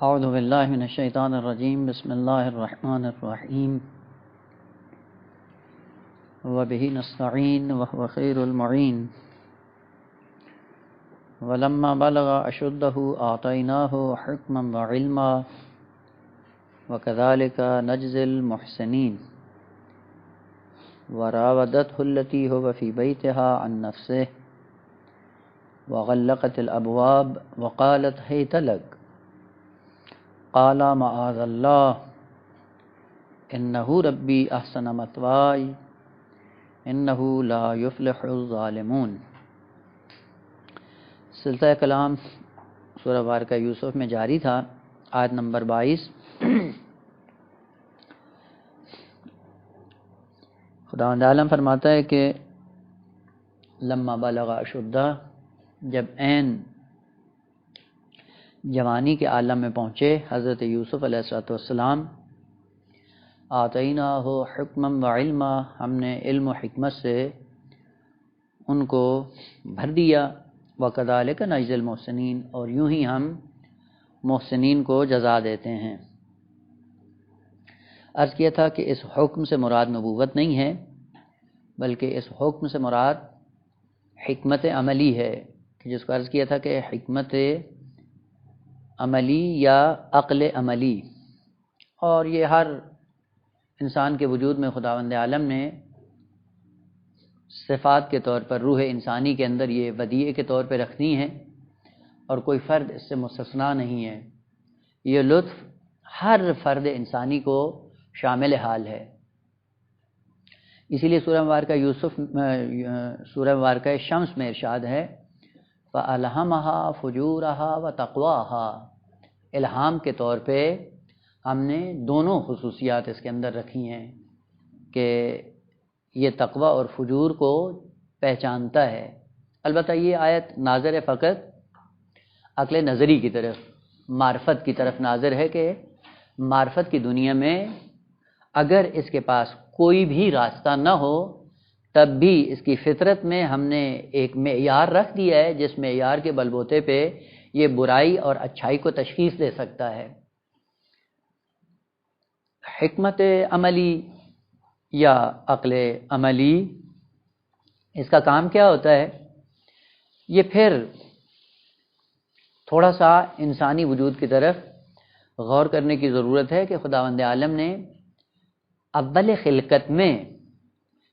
اعوذ باللہ من الشیطان الرجیم بسم اللہ الرحمن الرحیم وبہ نستعین وهو خیر المعین ولما بلغ اشدہ اعطیناہ حکما وعلما وکذالک نجزی المحسنین وراودته التی هو فی بیتها عن نفسه وغلقت الابواب وقالت هیت لک قال معاذ اللہ انہ ربی احسن مثوائی انہ لا یفلح الظالمون۔ سلسلہ کلام سورہ بارکہ یوسف میں جاری تھا، آیت نمبر 22۔ خداوند عالم فرماتا ہے کہ لما بلغ اشدہ، جب عین جوانی کے عالم میں پہنچے حضرت یوسف علیہ السلام، آتیناہ حکما وعلما، ہم نے علم و حکمت سے ان کو بھر دیا، وکذالک نجزی المحسنین، اور یوں ہی ہم محسنین کو جزا دیتے ہیں۔ عرض کیا تھا کہ اس حکم سے مراد نبوت نہیں ہے، بلکہ اس حکم سے مراد حکمت عملی ہے، کہ جس کو عرض کیا تھا کہ حکمت عملی یا عقل عملی، اور یہ ہر انسان کے وجود میں خداوند عالم نے صفات کے طور پر روح انسانی کے اندر یہ ودیعے کے طور پہ رکھنی ہے، اور کوئی فرد اس سے مستثنا نہیں ہے۔ یہ لطف ہر فرد انسانی کو شامل حال ہے۔ اسی لیے سورہ مبارکہ شمس میں ارشاد ہے فَأَلْهَمَهَا فُجُورَهَا وَتَقْوَاهَا، الہام کے طور پہ ہم نے دونوں خصوصیات اس کے اندر رکھی ہیں کہ یہ تقوی اور فجور کو پہچانتا ہے۔ البتہ یہ آیت ناظر فقط عقل نظری کی طرف، معرفت کی طرف ناظر ہے کہ معرفت کی دنیا میں اگر اس کے پاس کوئی بھی راستہ نہ ہو، تب بھی اس کی فطرت میں ہم نے ایک معیار رکھ دیا ہے جس معیار کے بل بوتے پہ یہ برائی اور اچھائی کو تشخیص دے سکتا ہے۔ حکمت عملی یا عقل عملی، اس کا کام کیا ہوتا ہے؟ یہ پھر تھوڑا سا انسانی وجود کی طرف غور کرنے کی ضرورت ہے کہ خداوند عالم نے اول خلقت میں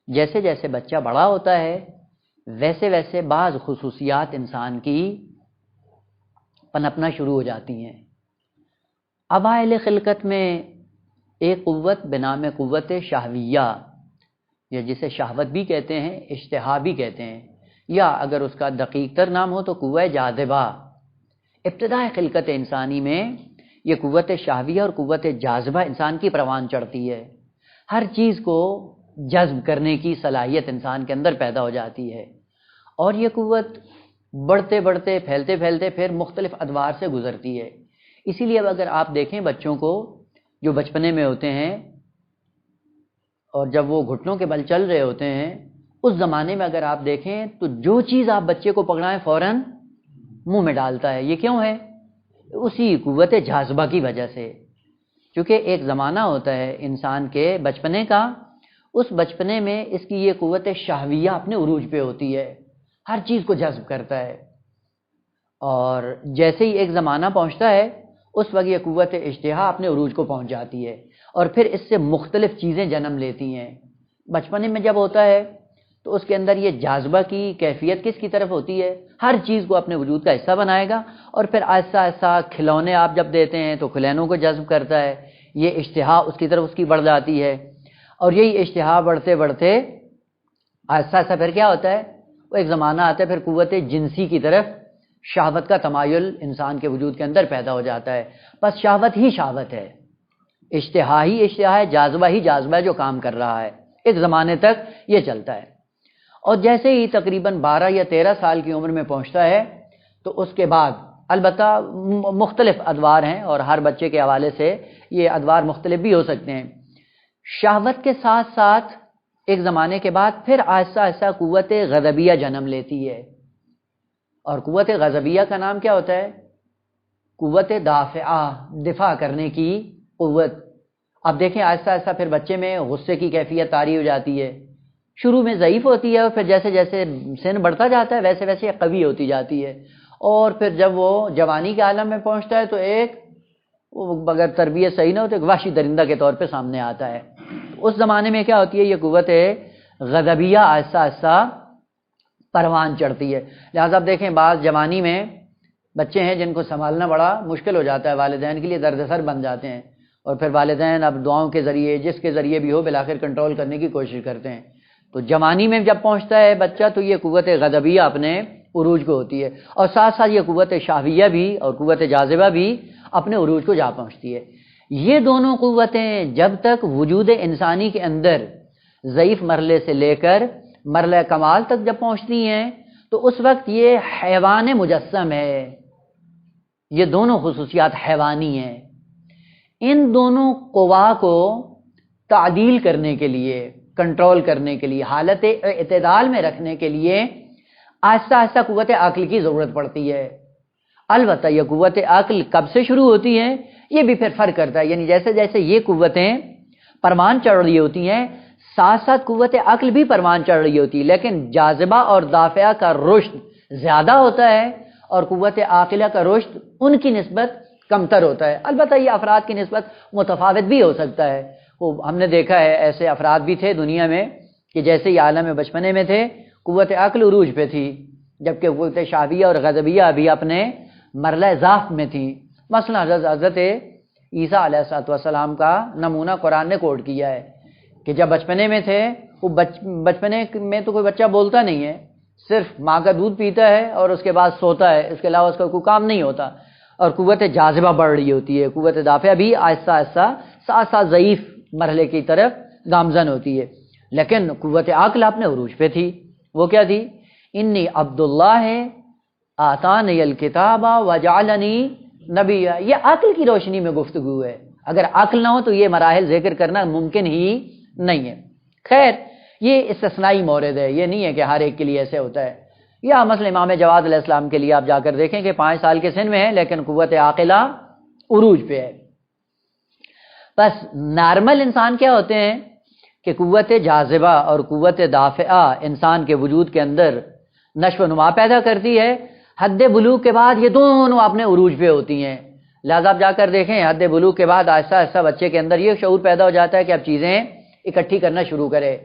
جیسے جیسے بچہ بڑا ہوتا ہے ویسے ویسے بعض خصوصیات انسان کی پنپنا شروع ہو جاتی ہیں۔ اوائل خلقت میں ایک قوت بنام قوت شہویہ، یا جسے شہوت بھی کہتے ہیں، اشتہا بھی کہتے ہیں، یا اگر اس کا دقیق تر نام ہو تو قوہ جاذبہ۔ ابتدائی خلقت انسانی میں یہ قوت شہویہ اور قوت جاذبہ انسان کی پروان چڑھتی ہے۔ ہر چیز کو جذب کرنے کی صلاحیت انسان کے اندر پیدا ہو جاتی ہے، اور یہ قوت بڑھتے بڑھتے پھیلتے پھیلتے پھر مختلف ادوار سے گزرتی ہے۔ اسی لیے اب اگر آپ دیکھیں بچوں کو جو بچپنے میں ہوتے ہیں اور جب وہ گھٹنوں کے بل چل رہے ہوتے ہیں، اس زمانے میں اگر آپ دیکھیں تو جو چیز آپ بچے کو پکڑائیں فوراً منہ میں ڈالتا ہے۔ یہ کیوں ہے؟ اسی قوت جاذبہ کی وجہ سے، کیونکہ ایک زمانہ ہوتا ہے انسان کے بچپنے کا، اس بچپنے میں اس کی یہ قوت شہویہ اپنے عروج پہ ہوتی ہے، ہر چیز کو جذب کرتا ہے، اور جیسے ہی ایک زمانہ پہنچتا ہے اس وقت یہ قوت اشتہا اپنے عروج کو پہنچ جاتی ہے، اور پھر اس سے مختلف چیزیں جنم لیتی ہیں۔ بچپنے میں جب ہوتا ہے تو اس کے اندر یہ جاذبہ کی کیفیت کس کی طرف ہوتی ہے؟ ہر چیز کو اپنے وجود کا حصہ بنائے گا، اور پھر آہستہ آہستہ کھلونے آپ جب دیتے ہیں تو کھلونوں کو جذب کرتا ہے، یہ اشتہا اس کی طرف اس کی بڑھ جاتی ہے، اور یہی اشتہا بڑھتے بڑھتے آہستہ آہستہ پھر کیا ہوتا ہے؟ وہ ایک زمانہ آتا ہے پھر قوت جنسی کی طرف شہوت کا تمایل انسان کے وجود کے اندر پیدا ہو جاتا ہے۔ بس شہوت ہی شہوت ہے، اشتہا ہی اشتہا ہے، جاذبہ ہی جاذبہ ہے جو کام کر رہا ہے، ایک زمانے تک یہ چلتا ہے۔ اور جیسے ہی تقریباً 12 یا 13 سال کی عمر میں پہنچتا ہے تو اس کے بعد البتہ مختلف ادوار ہیں، اور ہر بچے کے حوالے سے یہ ادوار مختلف بھی ہو سکتے ہیں۔ شہوت کے ساتھ ساتھ ایک زمانے کے بعد پھر آہستہ آہستہ قوت غضبیہ جنم لیتی ہے، اور قوت غضبیہ کا نام کیا ہوتا ہے؟ قوت دافعہ، دفاع کرنے کی قوت۔ اب دیکھیں آہستہ آہستہ پھر بچے میں غصے کی کیفیت طاری ہو جاتی ہے، شروع میں ضعیف ہوتی ہے اور پھر جیسے جیسے سن بڑھتا جاتا ہے ویسے ویسے قوی ہوتی جاتی ہے، اور پھر جب وہ جوانی کے عالم میں پہنچتا ہے تو ایک اگر تربیت صحیح نہ ہو تو ایک وحشی درندہ کے طور پہ سامنے آتا ہے۔ اس زمانے میں کیا ہوتی ہے، یہ قوت غضبیہ آہستہ آہستہ پروان چڑھتی ہے۔ لہٰذا اب دیکھیں بعض جوانی میں بچے ہیں جن کو سنبھالنا بڑا مشکل ہو جاتا ہے، والدین کے لیے درد سر بن جاتے ہیں، اور پھر والدین اب دعاؤں کے ذریعے جس کے ذریعے بھی ہو بالآخر کنٹرول کرنے کی کوشش کرتے ہیں۔ تو جوانی میں جب پہنچتا ہے بچہ تو یہ قوت غضبیہ اپنے عروج کو ہوتی ہے، اور ساتھ ساتھ یہ قوت شہویہ بھی اور قوت جاذبہ بھی اپنے عروج کو جا پہنچتی ہے۔ یہ دونوں قوتیں جب تک وجود انسانی کے اندر ضعیف مرحلے سے لے کر مرحلہ کمال تک جب پہنچتی ہیں تو اس وقت یہ حیوان مجسم ہے، یہ دونوں خصوصیات حیوانی ہیں۔ ان دونوں قوا کو تعدیل کرنے کے لیے، کنٹرول کرنے کے لیے، حالت اعتدال میں رکھنے کے لیے آہستہ آہستہ قوت عقل کی ضرورت پڑتی ہے۔ البتہ یہ قوت عقل کب سے شروع ہوتی ہے یہ بھی پھر فرق کرتا ہے، یعنی جیسے جیسے یہ قوتیں پروان چڑھ رہی ہوتی ہیں ساتھ ساتھ قوت عقل بھی پروان چڑھ رہی ہوتی ہے، لیکن جاذبہ اور دافعہ کا رشد زیادہ ہوتا ہے اور قوت عاقلہ کا رشد ان کی نسبت کمتر ہوتا ہے۔ البتہ یہ افراد کی نسبت متفاوت بھی ہو سکتا ہے، ہم نے دیکھا ہے ایسے افراد بھی تھے دنیا میں کہ جیسے یہ عالم بچپنے میں تھے قوت عقل عروج پہ تھی، جبکہ قوت شہویہ اور غضبیہ بھی اپنے مرحلہ ضعف میں تھی۔ مثلا حضرت عیسیٰ علیہ السلام کا نمونہ قرآن نے کوٹ کیا ہے کہ جب بچپنے میں تھے وہ بچپنے میں تو کوئی بچہ بولتا نہیں ہے، صرف ماں کا دودھ پیتا ہے اور اس کے بعد سوتا ہے، اس کے علاوہ اس کا کوئی کام نہیں ہوتا، اور قوت جاذبہ بڑھ رہی ہوتی ہے، قوت دافعہ بھی آہستہ آہستہ ساتھ ساتھ ضعیف مرحلے کی طرف گامزن ہوتی ہے۔ لیکن قوت عقل اپنے عروج پہ تھی، وہ کیا تھی؟ انی عبداللہ آتانی الکتاب وجعلنی نبیا۔ یہ عقل کی روشنی میں گفتگو ہے، اگر عقل نہ ہو تو یہ مراحل ذکر کرنا ممکن ہی نہیں ہے۔ خیر یہ استثنائی مورد ہے، یہ نہیں ہے کہ ہر ایک کے لیے ایسے ہوتا ہے۔ یا مثلا امام جواد علیہ السلام کے لیے آپ جا کر دیکھیں کہ 5 سال کے سن میں ہے لیکن قوت عاقلہ عروج پہ ہے۔ بس نارمل انسان کیا ہوتے ہیں کہ قوت جاذبہ اور قوت دافعہ انسان کے وجود کے اندر نشو و نما پیدا کرتی ہے، حد بلوغ کے بعد یہ دونوں اپنے عروج پہ ہوتی ہیں۔ لہذا آپ جا کر دیکھیں حد بلوغ کے بعد آہستہ آہستہ بچے کے اندر یہ شعور پیدا ہو جاتا ہے کہ اب چیزیں اکٹھی کرنا شروع کرے،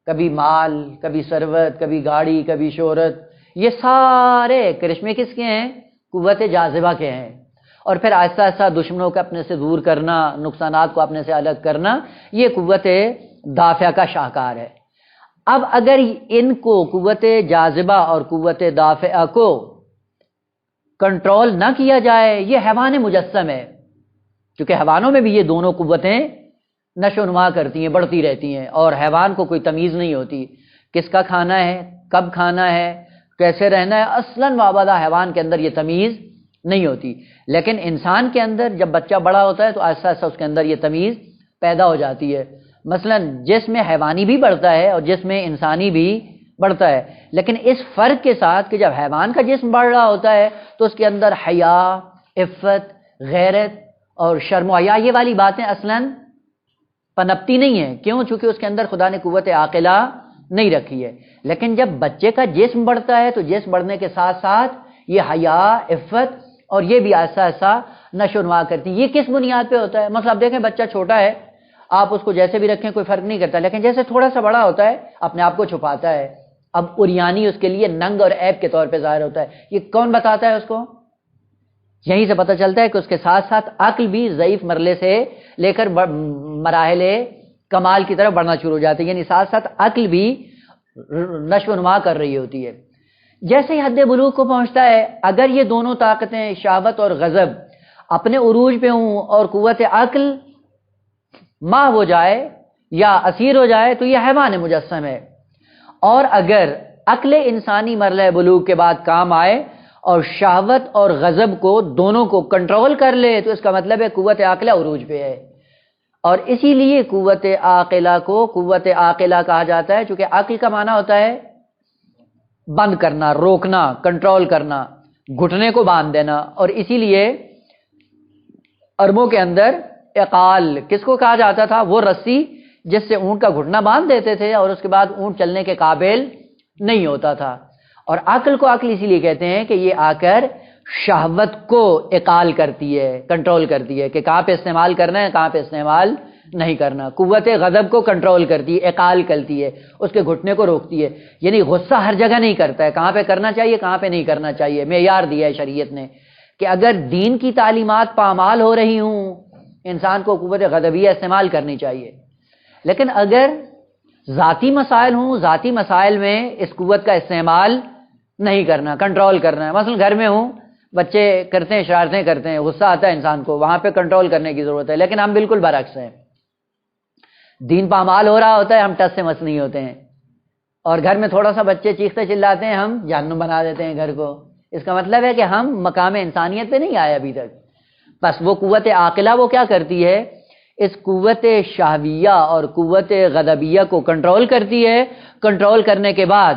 کبھی مال، کبھی ثروت، کبھی گاڑی، کبھی شہرت، یہ سارے کرشمے کس کے ہیں؟ قوت جاذبہ کے ہیں۔ اور پھر آہستہ آہستہ دشمنوں کو اپنے سے دور کرنا، نقصانات کو اپنے سے الگ کرنا، یہ قوت دافعہ کا شاہکار ہے۔ اب اگر ان کو قوت جاذبہ اور قوت دافعہ کو کنٹرول نہ کیا جائے، یہ حیوان مجسم ہے، کیونکہ حیوانوں میں بھی یہ دونوں قوتیں نشو و نما کرتی ہیں، بڑھتی رہتی ہیں، اور حیوان کو کوئی تمیز نہیں ہوتی کس کا کھانا ہے، کب کھانا ہے، کیسے رہنا ہے، اصلاً وابدہ حیوان کے اندر یہ تمیز نہیں ہوتی۔ لیکن انسان کے اندر جب بچہ بڑا ہوتا ہے تو آہستہ آہستہ اس کے اندر یہ تمیز پیدا ہو جاتی ہے۔ مثلا جسم حیوانی بھی بڑھتا ہے اور جسم انسانی بھی بڑھتا ہے، لیکن اس فرق کے ساتھ کہ جب حیوان کا جسم بڑھ رہا ہوتا ہے تو اس کے اندر حیا، عفت، غیرت اور شرم و حیا یہ والی باتیں اصلاً پنپتی نہیں ہیں۔ کیوں؟ چونکہ اس کے اندر خدا نے قوت عاقلہ نہیں رکھی ہے۔ لیکن جب بچے کا جسم بڑھتا ہے تو جسم بڑھنے کے ساتھ ساتھ یہ حیا، عفت اور یہ بھی آہستہ آہستہ نشو و نما کرتی ہے۔ یہ کس بنیاد پہ ہوتا ہے؟ مثلا آپ دیکھیں بچہ چھوٹا ہے، آپ اس کو جیسے بھی رکھیں کوئی فرق نہیں کرتا، لیکن جیسے تھوڑا سا بڑا ہوتا ہے اپنے آپ کو چھپاتا ہے، اب عریانی اس کے لیے ننگ اور عیب کے طور پہ ظاہر ہوتا ہے۔ یہ کون بتاتا ہے اس کو؟ یہیں سے پتہ چلتا ہے کہ اس کے ساتھ ساتھ عقل بھی ضعیف مرحلے سے لے کر مراحل کمال کی طرف بڑھنا شروع ہو جاتی ہے، یعنی ساتھ ساتھ عقل بھی نشو و نما کر رہی ہوتی ہے۔ جیسے ہی حد بلوغ کو پہنچتا ہے، اگر یہ دونوں طاقتیں شہوت اور غضب اپنے عروج پہ ہوں اور قوت عقل محو ہو جائے یا اسیر ہو جائے تو یہ حیوان مجسم ہے۔ اور اگر عقل انسانی مرحلہ بلوغ کے بعد کام آئے اور شہوت اور غضب کو دونوں کو کنٹرول کر لے تو اس کا مطلب ہے قوت عاقلہ عروج پہ ہے۔ اور اسی لیے قوت عاقلہ کو قوت عاقلہ کہا جاتا ہے، چونکہ عقل کا معنی ہوتا ہے بند کرنا، روکنا، کنٹرول کرنا، گھٹنے کو باندھ دینا، اور اسی لیے عربوں کے اندر اقال کس کو کہا جاتا تھا؟ وہ رسی جس سے اونٹ کا گھٹنا باندھ دیتے تھے اور اس کے بعد اونٹ چلنے کے قابل نہیں ہوتا تھا. اور عقل کو عقل اسی لیے کہتے ہیں کہ یہ آ کر شہوت کو اقال کرتی ہے، کنٹرول کرتی ہے کہ کہاں پہ استعمال کرنا ہے کہاں پہ استعمال نہیں کرنا. قوت غضب کو کنٹرول کرتی ہے، اقال کرتی ہے، اس کے گھٹنے کو روکتی ہے. یعنی غصہ ہر جگہ نہیں کرتا ہے، کہاں پہ کرنا چاہیے کہاں پہ نہیں کرنا چاہیے. معیار دیا ہے شریعت نے کہ اگر دین کی تعلیمات پامال ہو رہی ہوں انسان کو قوت غضبیہ استعمال کرنی چاہیے. لیکن اگر ذاتی مسائل ہوں، ذاتی مسائل میں اس قوت کا استعمال نہیں کرنا، کنٹرول کرنا ہے. مثلا گھر میں ہوں، بچے کرتے ہیں، شرارتیں کرتے ہیں، غصہ آتا ہے انسان کو، وہاں پہ کنٹرول کرنے کی ضرورت ہے. لیکن ہم بالکل برعکس ہیں، دین پامال ہو رہا ہوتا ہے، ہم ٹس سے مس نہیں ہوتے ہیں، اور گھر میں تھوڑا سا بچے چیختے چلاتے ہیں، ہم جہنم بنا دیتے ہیں گھر کو. اس کا مطلب ہے کہ ہم مقام انسانیت پہ نہیں آئے ابھی تک. بس وہ قوت عاقلہ وہ کیا کرتی ہے؟ اس قوت شہویہ اور قوت غضبیہ کو کنٹرول کرتی ہے. کنٹرول کرنے کے بعد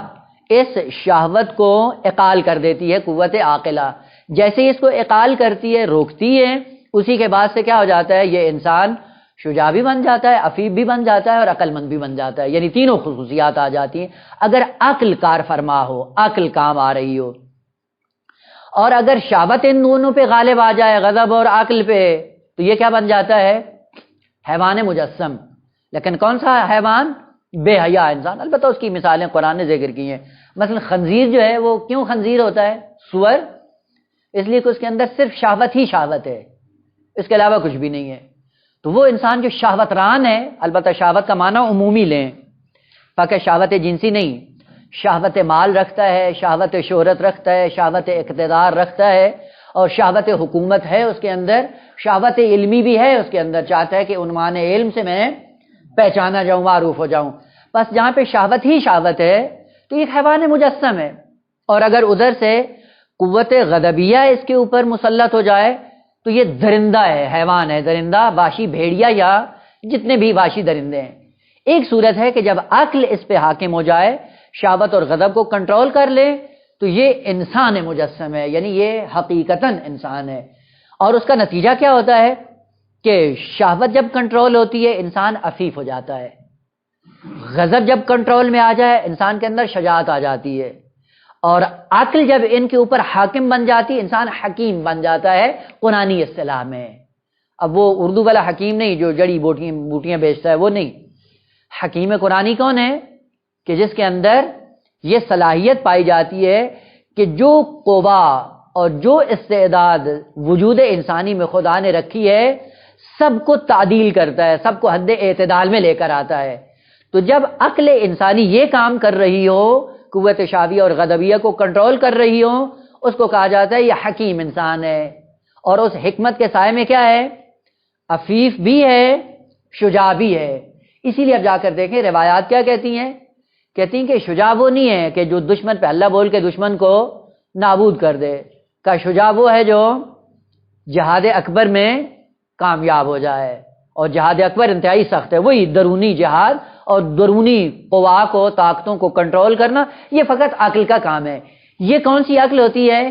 اس شہوت کو اقال کر دیتی ہے قوت عاقلہ. جیسے اس کو اقال کرتی ہے، روکتی ہے، اسی کے بعد سے کیا ہو جاتا ہے؟ یہ انسان شجاع بھی بن جاتا ہے، عفیف بھی بن جاتا ہے اور عقل مند بھی بن جاتا ہے. یعنی تینوں خصوصیات آ جاتی ہیں اگر عقل کار فرما ہو، عقل کام آ رہی ہو. اور اگر شہوت ان دونوں پہ غالب آ جائے، غضب اور عقل پہ، تو یہ کیا بن جاتا ہے؟ حیوان مجسم. لیکن کون سا حیوان؟ بے حیا انسان. البتہ اس کی مثالیں قرآن نے ذکر کی ہیں. مثلا خنزیر جو ہے وہ کیوں خنزیر ہوتا ہے؟ سور، اس لیے کہ اس کے اندر صرف شہوت ہی شہوت ہے، اس کے علاوہ کچھ بھی نہیں ہے. تو وہ انسان جو شہوت ران ہے، البتہ شہوت کا معنی عمومی لیں، پاکہ شہوت جنسی نہیں، شہوت مال رکھتا ہے، شہوت شہرت رکھتا ہے، شہوت اقتدار رکھتا ہے، اور شہوت حکومت ہے اس کے اندر، شہوت علمی بھی ہے اس کے اندر. چاہتا ہے کہ عنوان علم سے میں پہچانا جاؤں، معروف ہو جاؤں. بس جہاں پہ شہوت ہی شہوت ہے تو یہ حیوان مجسم ہے. اور اگر ادھر سے قوت غضبیہ اس کے اوپر مسلط ہو جائے تو یہ درندہ ہے، حیوان ہے، درندہ، وحشی بھیڑیا یا جتنے بھی وحشی درندے ہیں. ایک صورت ہے کہ جب عقل اس پہ حاکم ہو جائے، شہوت اور غضب کو کنٹرول کر لے، تو یہ انسان مجسم ہے، یعنی یہ حقیقتاً انسان ہے. اور اس کا نتیجہ کیا ہوتا ہے کہ شہوت جب کنٹرول ہوتی ہے انسان عفیف ہو جاتا ہے، غضب جب کنٹرول میں آ جائے انسان کے اندر شجاعت آ جاتی ہے، اور عقل جب ان کے اوپر حاکم بن جاتی انسان حکیم بن جاتا ہے قرآنی اصطلاح میں. اب وہ اردو والا حکیم نہیں جو جڑی بوٹیاں بیچتا ہے، وہ نہیں. حکیم قرآنی کون ہے؟ کہ جس کے اندر یہ صلاحیت پائی جاتی ہے کہ جو قوا اور جو استعداد وجود انسانی میں خدا نے رکھی ہے سب کو تعدیل کرتا ہے، سب کو حد اعتدال میں لے کر آتا ہے. تو جب عقل انسانی یہ کام کر رہی ہو، قوت شہویہ اور غضبیہ کو کنٹرول کر رہی ہو، اس کو کہا جاتا ہے یہ حکیم انسان ہے. اور اس حکمت کے سائے میں کیا ہے؟ عفیف بھی ہے، شجاع بھی ہے. اسی لیے اب جا کر دیکھیں روایات کیا کہتی ہیں کہ شجاع وہ نہیں ہے کہ جو دشمن پہ اللہ بول کے دشمن کو نابود کر دے، کا شجاع وہ ہے جو جہاد اکبر میں کامیاب ہو جائے. اور جہاد اکبر انتہائی سخت ہے، وہی درونی جہاد اور درونی قوا کو، طاقتوں کو کنٹرول کرنا، یہ فقط عقل کا کام ہے. یہ کون سی عقل ہوتی ہے؟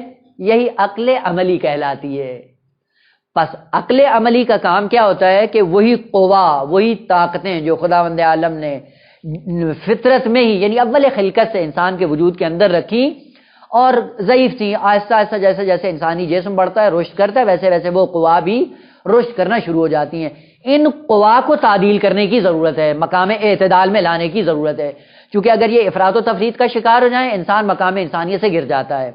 یہی عقل عملی کہلاتی ہے. پس عقل عملی کا کام کیا ہوتا ہے کہ وہی قوا، وہی طاقتیں جو خداوند عالم نے فطرت میں ہی یعنی اول خلقت سے انسان کے وجود کے اندر رکھی اور ضعیف تھی، آہستہ آہستہ جیسے جیسے انسانی جسم بڑھتا ہے، رشد کرتا ہے، ویسے ویسے وہ قوا بھی رشد کرنا شروع ہو جاتی ہیں. ان قوا کو تعدیل کرنے کی ضرورت ہے، مقام اعتدال میں لانے کی ضرورت ہے، چونکہ اگر یہ افراط و تفریط کا شکار ہو جائیں انسان مقام انسانیت سے گر جاتا ہے.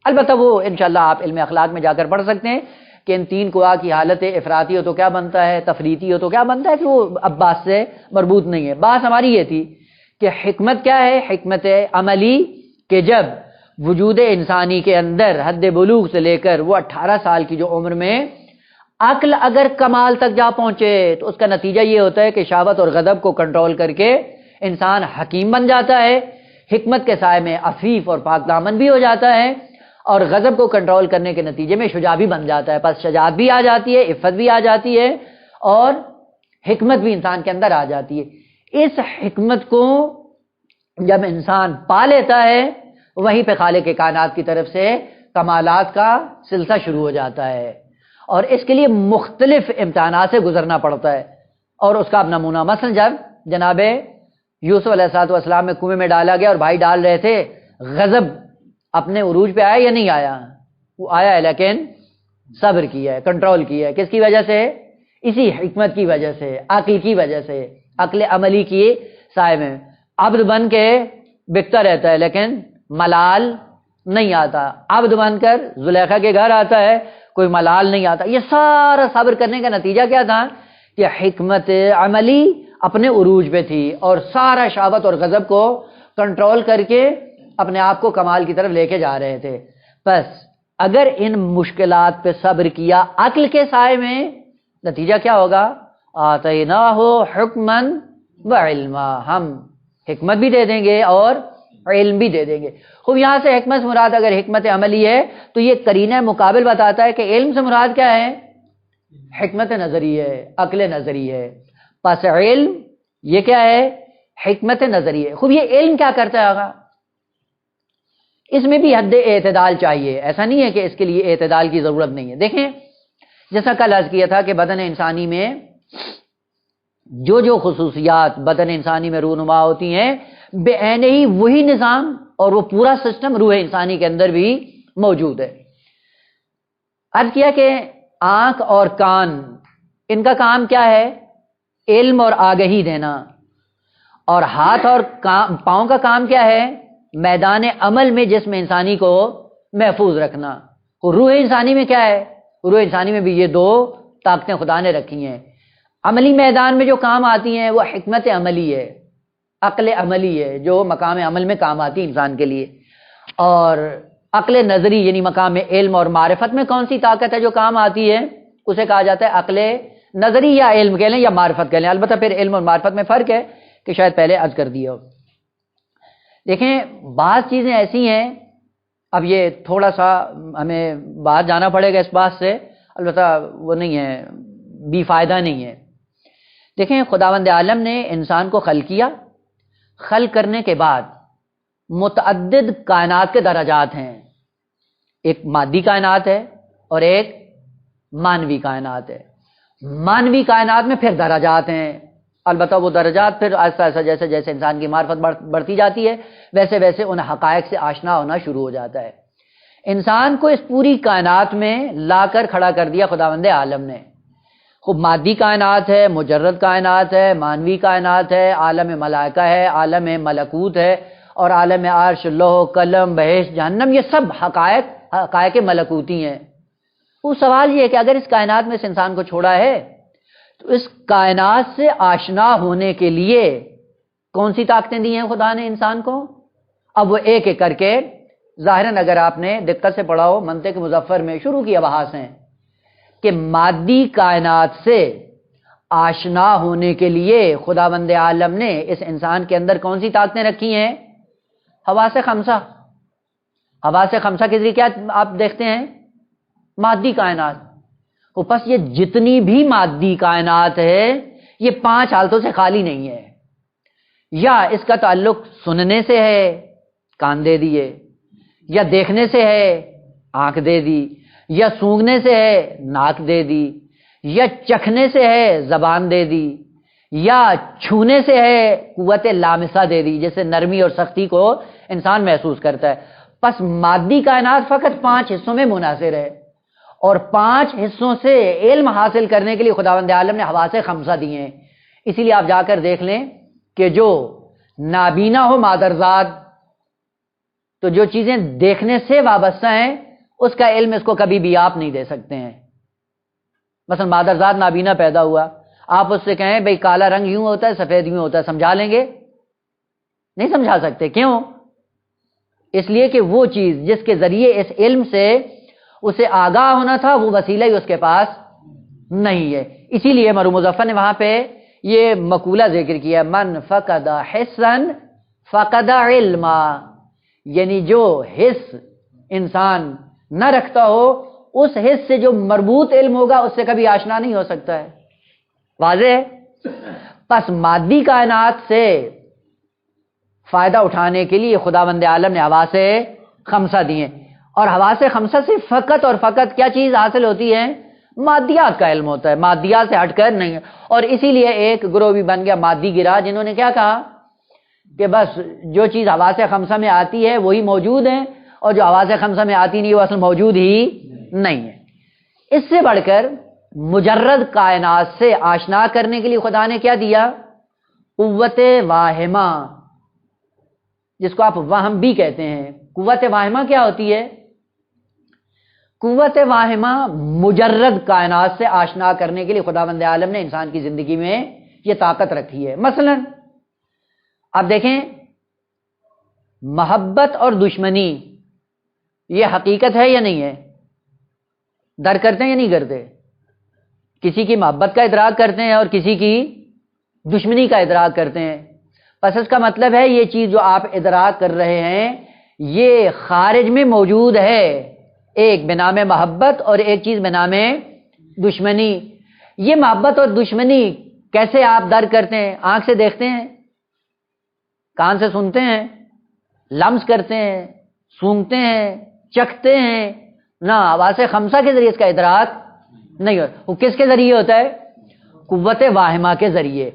البتہ وہ انشاءاللہ آپ علم اخلاق میں جا کر پڑھ سکتے ہیں کہ ان تین قوا کی حالت افراطی ہو تو کیا بنتا ہے، تفریطی ہو تو کیا بنتا ہے، کہ وہ اب بات سے مربوط نہیں ہے. بات ہماری یہ تھی کہ حکمت کیا ہے؟ حکمت عملی کہ جب وجود انسانی کے اندر حد بلوغ سے لے کر وہ 18 سال کی جو عمر میں عقل اگر کمال تک جا پہنچے تو اس کا نتیجہ یہ ہوتا ہے کہ شہوت اور غضب کو کنٹرول کر کے انسان حکیم بن جاتا ہے، حکمت کے سائے میں عفیف اور پاک دامن بھی ہو جاتا ہے، اور غضب کو کنٹرول کرنے کے نتیجے میں شجاع بھی بن جاتا ہے. پس شجاعت بھی آ جاتی ہے، عفت بھی آ جاتی ہے، اور حکمت بھی انسان کے اندر آ جاتی ہے. اس حکمت کو جب انسان پا لیتا ہے وہیں پہ خالق کائنات کی طرف سے کمالات کا سلسلہ شروع ہو جاتا ہے. اور اس کے لیے مختلف امتحانات سے گزرنا پڑتا ہے، اور اس کا اب نمونہ مثلا جب جناب یوسف علیہ السلام میں کنویں میں ڈالا گیا اور بھائی ڈال رہے تھے، غضب اپنے عروج پہ آیا یا نہیں آیا؟ وہ آیا ہے، لیکن صبر کیا ہے، کنٹرول کیا ہے. کس کی وجہ سے؟ اسی حکمت کی وجہ سے، عقل کی وجہ سے، عقل عملی کی سائے میں. عبد بن کے بکتا رہتا ہے لیکن ملال نہیں آتا، عبد بن کر زلیخا کے گھر آتا ہے، کوئی ملال نہیں آتا. یہ سارا صبر کرنے کا نتیجہ کیا تھا کہ حکمت عملی اپنے عروج پہ تھی اور سارا شہوت اور غضب کو کنٹرول کر کے اپنے آپ کو کمال کی طرف لے کے جا رہے تھے. بس اگر ان مشکلات پہ صبر کیا عقل کے سائے میں، نتیجہ کیا ہوگا؟ آتیناہ حکما و علما، ہم حکمت بھی دے دیں گے اور علم بھی دے دیں گے. خوب یہاں سے حکمت سے مراد اگر حکمت عملی ہے تو یہ قرینہ مقابل بتاتا ہے کہ علم سے مراد کیا ہے؟ حکمت نظری ہے، عقل نظری ہے. پس علم یہ کیا ہے؟ حکمت نظری ہے. خوب یہ علم کیا کرتا ہے آگا؟ اس میں بھی حد اعتدال چاہیے. ایسا نہیں ہے کہ اس کے لیے اعتدال کی ضرورت نہیں ہے. دیکھیں جیسا کل عرض کیا تھا کہ بدن انسانی میں جو خصوصیات بدن انسانی میں رونما ہوتی ہیں، بے عین ہی وہی نظام اور وہ پورا سسٹم روح انسانی کے اندر بھی موجود ہے. عرض کیا کہ آنکھ اور کان، ان کا کام کیا ہے؟ علم اور آگہی دینا. اور ہاتھ اور پاؤں کا کام کیا ہے؟ میدان عمل میں جسم انسانی کو محفوظ رکھنا. روح انسانی میں کیا ہے؟ روح انسانی میں بھی یہ دو طاقتیں خدا نے رکھی ہیں. عملی میدان میں جو کام آتی ہیں وہ حکمت عملی ہے، عقل عملی ہے، جو مقام عمل میں کام آتی ہے انسان کے لیے. اور عقل نظری یعنی مقام علم اور معرفت میں کون سی طاقت ہے جو کام آتی ہے؟ اسے کہا جاتا ہے عقل نظری، یا علم کہہ لیں یا معرفت کہہ لیں. البتہ پھر علم اور معرفت میں فرق ہے کہ شاید پہلے عرض کر دیا ہو. دیکھیں بعض چیزیں ایسی ہیں، اب یہ تھوڑا سا ہمیں باہر جانا پڑے گا اس بات سے، البتہ وہ نہیں ہے، بے فائدہ نہیں ہے. دیکھیں خداوند عالم نے انسان کو خلق کیا، خلق کرنے کے بعد متعدد کائنات کے درجات ہیں. ایک مادی کائنات ہے اور ایک مانوی کائنات ہے. مانوی کائنات میں پھر درجات ہیں. البتہ وہ درجات پھر آہستہ آہستہ جیسے جیسے انسان کی معرفت بڑھتی جاتی ہے ویسے ویسے ان حقائق سے آشنا ہونا شروع ہو جاتا ہے. انسان کو اس پوری کائنات میں لا کر کھڑا کر دیا خداوند عالم نے. خوب مادی کائنات ہے، مجرد کائنات ہے، مانوی کائنات ہے، عالم ملائکہ ہے، عالم ملکوت ہے، اور عالم عرش، لوح قلم، بہشت، جہنم، یہ سب حقائق ملکوتی ہیں. وہ سوال یہ ہے کہ اگر اس کائنات میں اس انسان کو چھوڑا ہے تو اس کائنات سے آشنا ہونے کے لیے کون سی طاقتیں دی ہیں خدا نے انسان کو؟ اب وہ ایک ایک کر کے ظاہراً اگر آپ نے دقت سے پڑھا ہو منطق مظفر میں شروع کی بحث ہیں کہ مادی کائنات سے آشنا ہونے کے لیے خداوند عالم نے اس انسان کے اندر کون سی طاقتیں رکھی ہیں؟ حواس خمسہ. حواس خمسہ کے ذریعے کیا آپ دیکھتے ہیں؟ مادی کائنات. پس یہ جتنی بھی مادی کائنات ہے یہ پانچ حالتوں سے خالی نہیں ہے. یا اس کا تعلق سننے سے ہے، کان دے دیے، یا دیکھنے سے ہے، آنکھ دے دی، یا سونگنے سے ہے، ناک دے دی، یا چکھنے سے ہے، زبان دے دی، یا چھونے سے ہے، قوت لامسہ دے دی، جیسے نرمی اور سختی کو انسان محسوس کرتا ہے. پس مادی کائنات فقط پانچ حصوں میں منحصر ہے، اور پانچ حصوں سے علم حاصل کرنے کے لیے خداوند عالم نے حواس خمسہ دیے ہیں. اسی لیے آپ جا کر دیکھ لیں کہ جو نابینا ہو مادرزاد، تو جو چیزیں دیکھنے سے وابستہ ہیں اس کا علم اس کو کبھی بھی آپ نہیں دے سکتے ہیں. مثلا مادرزاد نابینا پیدا ہوا، آپ اس سے کہیں بھئی کالا رنگ یوں ہوتا ہے، سفید یوں ہوتا ہے، سمجھا لیں گے؟ نہیں سمجھا سکتے. کیوں؟ اس لیے کہ وہ چیز جس کے ذریعے اس علم سے اسے آگاہ ہونا تھا وہ وسیلہ ہی اس کے پاس نہیں ہے. اسی لیے مرحوم مظفر نے وہاں پہ یہ مقولہ ذکر کیا، من فقد حسا فقد علما، یعنی جو حس انسان نہ رکھتا ہو اس حس سے جو مربوط علم ہوگا اس سے کبھی آشنا نہیں ہو سکتا ہے. واضح ہے؟ پس مادی کائنات سے فائدہ اٹھانے کے لیے خداوند عالم نے حواس خمسہ دیے، اور حواس خمسہ سے فقط اور فقط کیا چیز حاصل ہوتی ہے؟ مادیات کا علم ہوتا ہے، مادیات سے ہٹ کر نہیں ہے۔ اور اسی لیے ایک گروہ بھی بن گیا مادی گرا، جنہوں نے کیا کہا کہ بس جو چیز حواس خمسہ میں آتی ہے وہی موجود ہے، اور جو حواس خمسہ میں آتی نہیں وہ اصل موجود ہی نہیں ہے۔ اس سے بڑھ کر مجرد کائنات سے آشنا کرنے کے لیے خدا نے کیا دیا؟ قوت واہمہ، جس کو آپ وہم بھی کہتے ہیں۔ قوت واہمہ کیا ہوتی ہے؟ قوت واہمہ مجرد کائنات سے آشنا کرنے کے لیے خداوند عالم نے انسان کی زندگی میں یہ طاقت رکھی ہے۔ مثلا آپ دیکھیں، محبت اور دشمنی یہ حقیقت ہے یا نہیں ہے؟ در کرتے ہیں یا نہیں کرتے؟ کسی کی محبت کا ادراک کرتے ہیں اور کسی کی دشمنی کا ادراک کرتے ہیں۔ پس اس کا مطلب ہے یہ چیز جو آپ ادراک کر رہے ہیں یہ خارج میں موجود ہے، ایک بنام محبت اور ایک چیز بنام دشمنی۔ یہ محبت اور دشمنی کیسے آپ در کرتے ہیں؟ آنکھ سے دیکھتے ہیں، کان سے سنتے ہیں، لمس کرتے ہیں، سونگتے ہیں، چکھتے ہیں، نہ حواس خمسہ کے ذریعے اس کا ادراک نہیں ہوتا۔ وہ کس کے ذریعے ہوتا ہے؟ قوت واہمہ کے ذریعے۔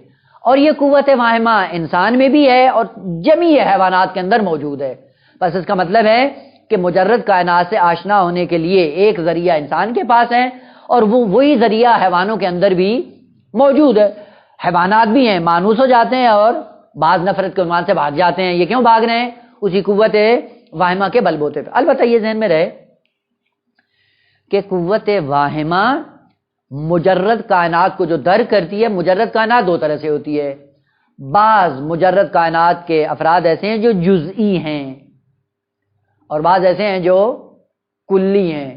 اور یہ قوت واہمہ انسان میں بھی ہے اور جمیع حیوانات کے اندر موجود ہے۔ بس اس کا مطلب ہے کہ مجرد کائنات سے آشنا ہونے کے لیے ایک ذریعہ انسان کے پاس ہے اور وہی ذریعہ حیوانوں کے اندر بھی موجود ہے۔ حیوانات بھی ہیں، مانوس ہو جاتے ہیں اور بعض نفرت کے عنوان سے بھاگ جاتے ہیں۔ یہ کیوں بھاگ رہے ہیں؟ اسی قوت واہمہ کے بل بوتے پہ۔ البتہ یہ ذہن میں رہے کہ قوت واہمہ مجرد کائنات کو جو در کرتی ہے، مجرد کائنات دو طرح سے ہوتی ہے۔ بعض مجرد کائنات کے افراد ایسے ہیں جو جزئی ہیں اور بعض ایسے ہیں جو کلی ہیں۔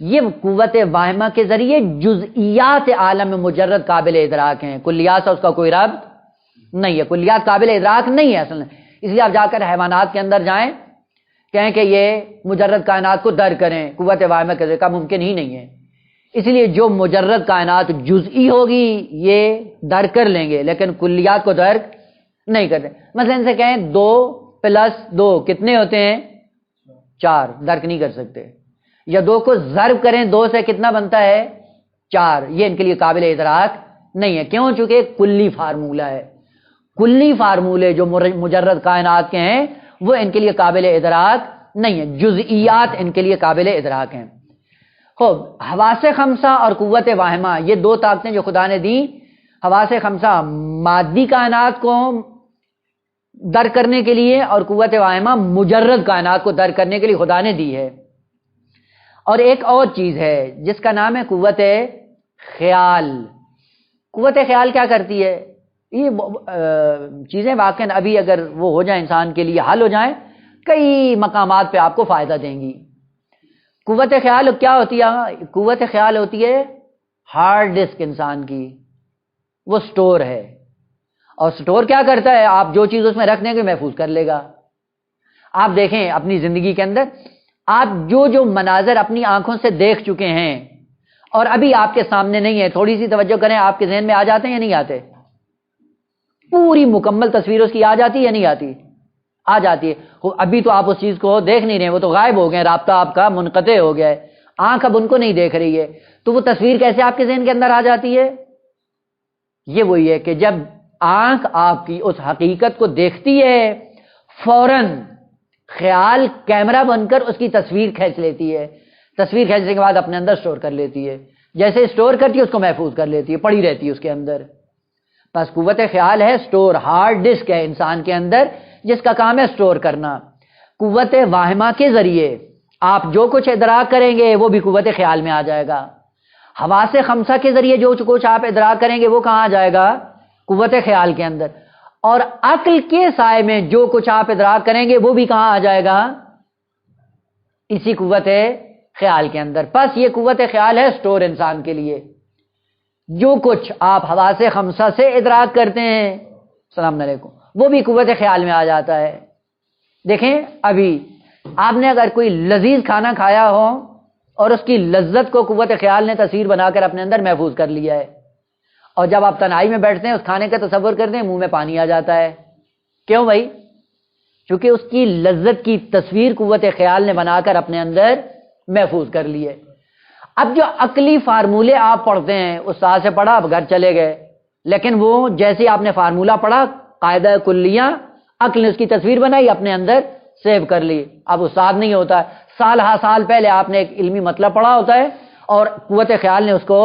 یہ قوت واہمہ کے ذریعے جزئیات عالم مجرد قابل ادراک ہیں، کلیات سے اس کا کوئی ربط نہیں ہے، کلیات قابل ادراک نہیں ہے اصل میں۔ اس لیے آپ جا کر حیوانات کے اندر جائیں، کہیں کہ یہ مجرد کائنات کو در کریں قوت واہمہ کے ذریعے، کا ممکن ہی نہیں ہے۔ اس لیے جو مجرد کائنات جزئی ہوگی یہ در کر لیں گے لیکن کلیات کو درک نہیں کرتے۔ مثلا ان سے کہیں 2 + 2 کتنے ہوتے ہیں؟ 4، درک نہیں کر سکتے۔ یا 2 کو ضرب کریں 2 سے کتنا بنتا ہے؟ 4، یہ ان کے لیے قابل ادراک نہیں ہے۔ کیوں؟ چونکہ کلی فارمولہ ہے۔ کلی فارمولے جو مجرد کائنات کے ہیں وہ ان کے لیے قابل ادراک نہیں ہے، جزئیات ان کے لیے قابل ادراک ہیں۔ خوب، حواس خمسہ اور قوت واہمہ یہ دو طاقتیں جو خدا نے دی، حواس خمسہ مادی کائنات کو در کرنے کے لیے اور قوت واہمہ مجرد کائنات کو در کرنے کے لیے خدا نے دی ہے۔ اور ایک اور چیز ہے جس کا نام ہے قوت خیال۔ قوت خیال کیا کرتی ہے؟ یہ چیزیں واقعاً ابھی اگر وہ ہو جائیں انسان کے لیے حل ہو جائیں کئی مقامات پہ آپ کو فائدہ دیں گی۔ قوت خیال کیا ہوتی ہے؟ قوت خیال ہوتی ہے ہارڈ ڈسک انسان کی، وہ سٹور ہے۔ اور سٹور کیا کرتا ہے؟ آپ جو چیز اس میں رکھ دیں گے محفوظ کر لے گا۔ آپ دیکھیں اپنی زندگی کے اندر آپ جو مناظر اپنی آنکھوں سے دیکھ چکے ہیں اور ابھی آپ کے سامنے نہیں ہے، تھوڑی سی توجہ کریں، آپ کے ذہن میں آ جاتے ہیں یا نہیں آتے؟ پوری مکمل تصویر اس کی آ جاتی ہے یا نہیں آتی؟ آ جاتی ہے۔ ابھی تو آپ اس چیز کو دیکھ نہیں رہے، وہ تو غائب ہو گئے، رابطہ آپ کا منقطع ہو گیا ہے، آنکھ اب ان کو نہیں دیکھ رہی ہے، تو وہ تصویر کیسے آپ کے ذہن کے اندر آ جاتی ہے؟ یہ وہی ہے کہ جب آنکھ آپ کی اس حقیقت کو دیکھتی ہے فوراً خیال کیمرہ بن کر اس کی تصویر کھینچ لیتی ہے، تصویر کھینچنے کے بعد اپنے اندر سٹور کر لیتی ہے، جیسے سٹور کرتی ہے اس کو محفوظ کر لیتی ہے، پڑی رہتی ہے اس کے اندر۔ بس قوت خیال ہے سٹور، ہارڈ ڈسک ہے انسان کے اندر جس کا کام ہے سٹور کرنا۔ قوت واہمہ کے ذریعے آپ جو کچھ ادراک کریں گے وہ بھی قوت خیال میں آ جائے گا۔ حواس خمسہ کے ذریعے جو کچھ آپ ادراک کریں گے وہ کہاں آ جائے گا؟ قوت خیال کے اندر۔ اور عقل کے سائے میں جو کچھ آپ ادراک کریں گے وہ بھی کہاں آ جائے گا؟ اسی قوت خیال کے اندر۔ بس یہ قوت خیال ہے سٹور انسان کے لیے۔ جو کچھ آپ حواس خمسہ سے ادراک کرتے ہیں، السلام علیکم، وہ بھی قوت خیال میں آ جاتا ہے۔ دیکھیں ابھی آپ نے اگر کوئی لذیذ کھانا کھایا ہو اور اس کی لذت کو قوت خیال نے تصویر بنا کر اپنے اندر محفوظ کر لیا ہے، اور جب آپ تنہائی میں بیٹھتے ہیں اس کھانے کا تصور کرتے ہیں منہ میں پانی آ جاتا ہے۔ کیوں بھائی؟ چونکہ اس کی لذت کی تصویر قوت خیال نے بنا کر اپنے اندر محفوظ کر لی ہے۔ اب جو عقلی فارمولے آپ پڑھتے ہیں، استاد سے پڑھا، اب گھر چلے گئے، لیکن وہ جیسے آپ نے فارمولہ پڑھا، قاعدہ کلیہ، عقل نے اس کی تصویر بنائی، اپنے اندر سیو کر لی. اب استاد نہیں ہوتا، سال ہا سال پہلے آپ نے ایک علمی مطلب پڑھا ہوتا ہے اور قوت خیال نے اس کو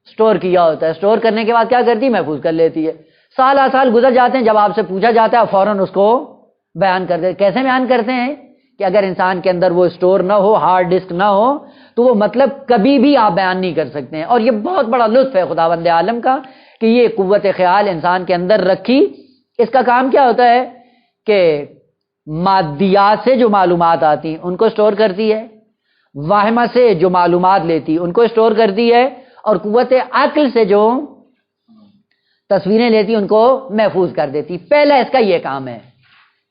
سٹور کیا ہوتا ہے. سٹور کرنے کے بعد کیا کرتی ہے؟ محفوظ کر لیتی ہے. سال ہا سال گزر جاتے ہیں، جب آپ سے پوچھا جاتا ہے فوراً اس کو بیان کر دیتے. کیسے بیان کرتے ہیں کہ اگر انسان کے اندر وہ سٹور نہ ہو، ہارڈ ڈسک نہ ہو، تو وہ مطلب کبھی بھی آپ بیان نہیں کر سکتے ہیں. اور یہ بہت بڑا لطف ہے خداوند عالم کا کہ یہ قوت خیال انسان کے اندر رکھی. اس کا کام کیا ہوتا ہے کہ مادیات سے جو معلومات آتی ہیں ان کو سٹور کرتی ہے، واہمہ سے جو معلومات لیتی ان کو سٹور کرتی ہے، اور قوت عقل سے جو تصویریں لیتی ان کو محفوظ کر دیتی. پہلا اس کا یہ کام ہے.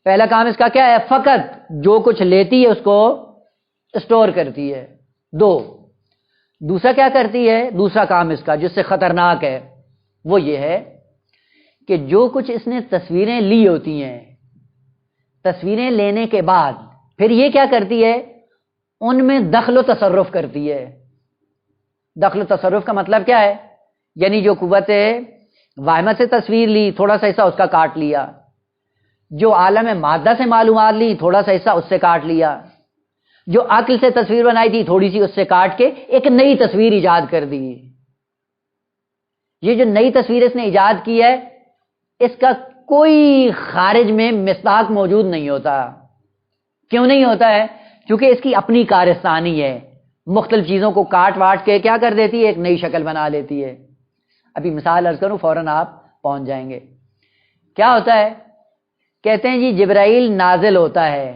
پہلا کام اس کا کیا ہے؟ فقط جو کچھ لیتی ہے اس کو سٹور کرتی ہے. دوسرا کیا کرتی ہے؟ دوسرا کام اس کا جس سے خطرناک ہے وہ یہ ہے کہ جو کچھ اس نے تصویریں لی ہوتی ہیں، تصویریں لینے کے بعد پھر یہ کیا کرتی ہے؟ ان میں دخل و تصرف کرتی ہے. دخل و تصرف کا مطلب کیا ہے؟ یعنی جو قوت واہمہ سے تصویر لی، تھوڑا سا حصہ اس کا کاٹ لیا، جو عالم مادہ سے معلومات لی، تھوڑا سا حصہ اس سے کاٹ لیا، جو عقل سے تصویر بنائی تھی تھوڑی سی اس سے کاٹ کے ایک نئی تصویر ایجاد کر دی. یہ جو نئی تصویر اس نے ایجاد کی ہے، اس کا کوئی خارج میں مصداق موجود نہیں ہوتا. کیوں نہیں ہوتا ہے؟ کیونکہ اس کی اپنی کارستانی ہے. مختلف چیزوں کو کاٹ واٹ کے کیا کر دیتی ہے؟ ایک نئی شکل بنا لیتی ہے. ابھی مثال عرض کروں، فوراً آپ پہنچ جائیں گے. کیا ہوتا ہے؟ کہتے ہیں جی جبرائیل نازل ہوتا ہے.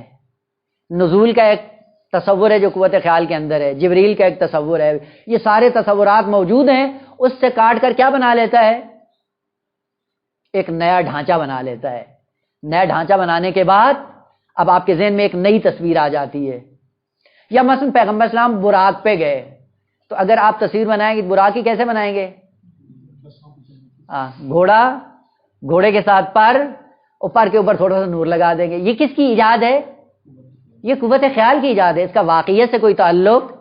نزول کا ایک تصور ہے جو قوت خیال کے اندر ہے، جبریل کا ایک تصور ہے، یہ سارے تصورات موجود ہیں. اس سے کاٹ کر کیا بنا لیتا ہے؟ ایک نیا ڈھانچہ بنا لیتا ہے. نیا ڈھانچہ بنانے کے بعد اب آپ کے ذہن میں ایک نئی تصویر آ جاتی ہے. یا مثلا پیغمبر اسلام براق پہ گئے، تو اگر آپ تصویر بنائیں گے براق کی کیسے بنائیں گے؟ گھوڑے کے ساتھ پر، اور پر کے اوپر تھوڑا سا نور لگا دیں گے. یہ کس کی ایجاد ہے؟ یہ قوت خیال کی ایجاد ہے. اس کا واقعیت سے کوئی تعلق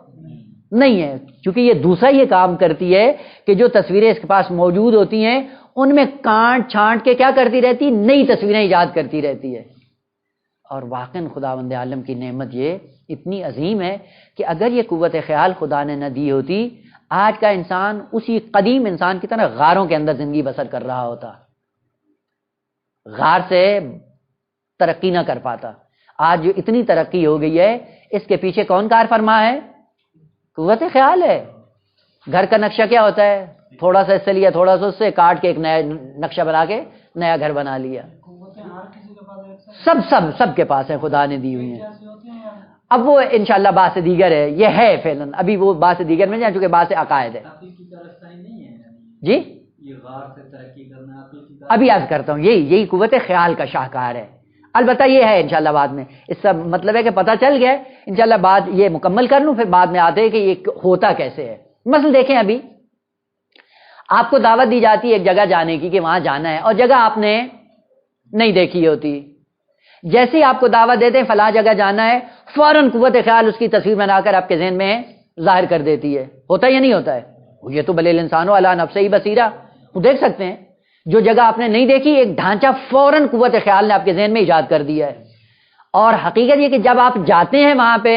نہیں ہے، کیونکہ یہ دوسرا یہ کام کرتی ہے کہ جو تصویریں اس کے پاس موجود ہوتی ہیں ان میں کانٹ چھانٹ کے کیا کرتی رہتی؟ نئی تصویریں ایجاد کرتی رہتی ہے. اور واقعاً خداوند عالم کی نعمت یہ اتنی عظیم ہے کہ اگر یہ قوت خیال خدا نے نہ دی ہوتی، آج کا انسان اسی قدیم انسان کی طرح غاروں کے اندر زندگی بسر کر رہا ہوتا، غار سے ترقی نہ کر پاتا. آج جو اتنی ترقی ہو گئی ہے اس کے پیچھے کون کار فرما ہے؟ قوت خیال ہے. گھر کا نقشہ کیا ہوتا ہے؟ تھوڑا سا اس سے لیا، تھوڑا سا اس سے کاٹ کے ایک نیا نقشہ بنا کے نیا گھر بنا لیا. سب کے پاس ہے، خدا نے دی ہوئی ہیں. اب وہ انشاءاللہ بات دیگر ہے، یہ ہے فعلاً. ابھی وہ بات دیگر میں جائیں چونکہ بات عقائد ہے. جی ابھی عرض کرتا ہوں، یہی قوت خیال کا شاہکار ہے. البتہ یہ ہے انشاءاللہ بعد میں اس کا مطلب ہے کہ پتہ چل گیا. انشاءاللہ بعد یہ مکمل کر لوں، پھر بعد میں آتے ہیں کہ یہ ہوتا کیسے ہے. مثلا دیکھیں، ابھی آپ کو دعوت دی جاتی ہے ایک جگہ جانے کی کہ وہاں جانا ہے، اور جگہ آپ نے نہیں دیکھی ہوتی. جیسے ہی آپ کو دعوت دیتے ہیں فلاں جگہ جانا ہے، فوراً قوت خیال اس کی تصویر بنا کر آپ کے ذہن میں ظاہر کر دیتی ہے. ہوتا یا نہیں ہوتا ہے؟ یہ تو بل الانسان علی نفسہ بصیرہ. وہ دیکھ سکتے ہیں جو جگہ آپ نے نہیں دیکھی، ایک ڈھانچہ فوراً قوت خیال نے آپ کے ذہن میں ایجاد کر دیا ہے. اور حقیقت یہ کہ جب آپ جاتے ہیں وہاں پہ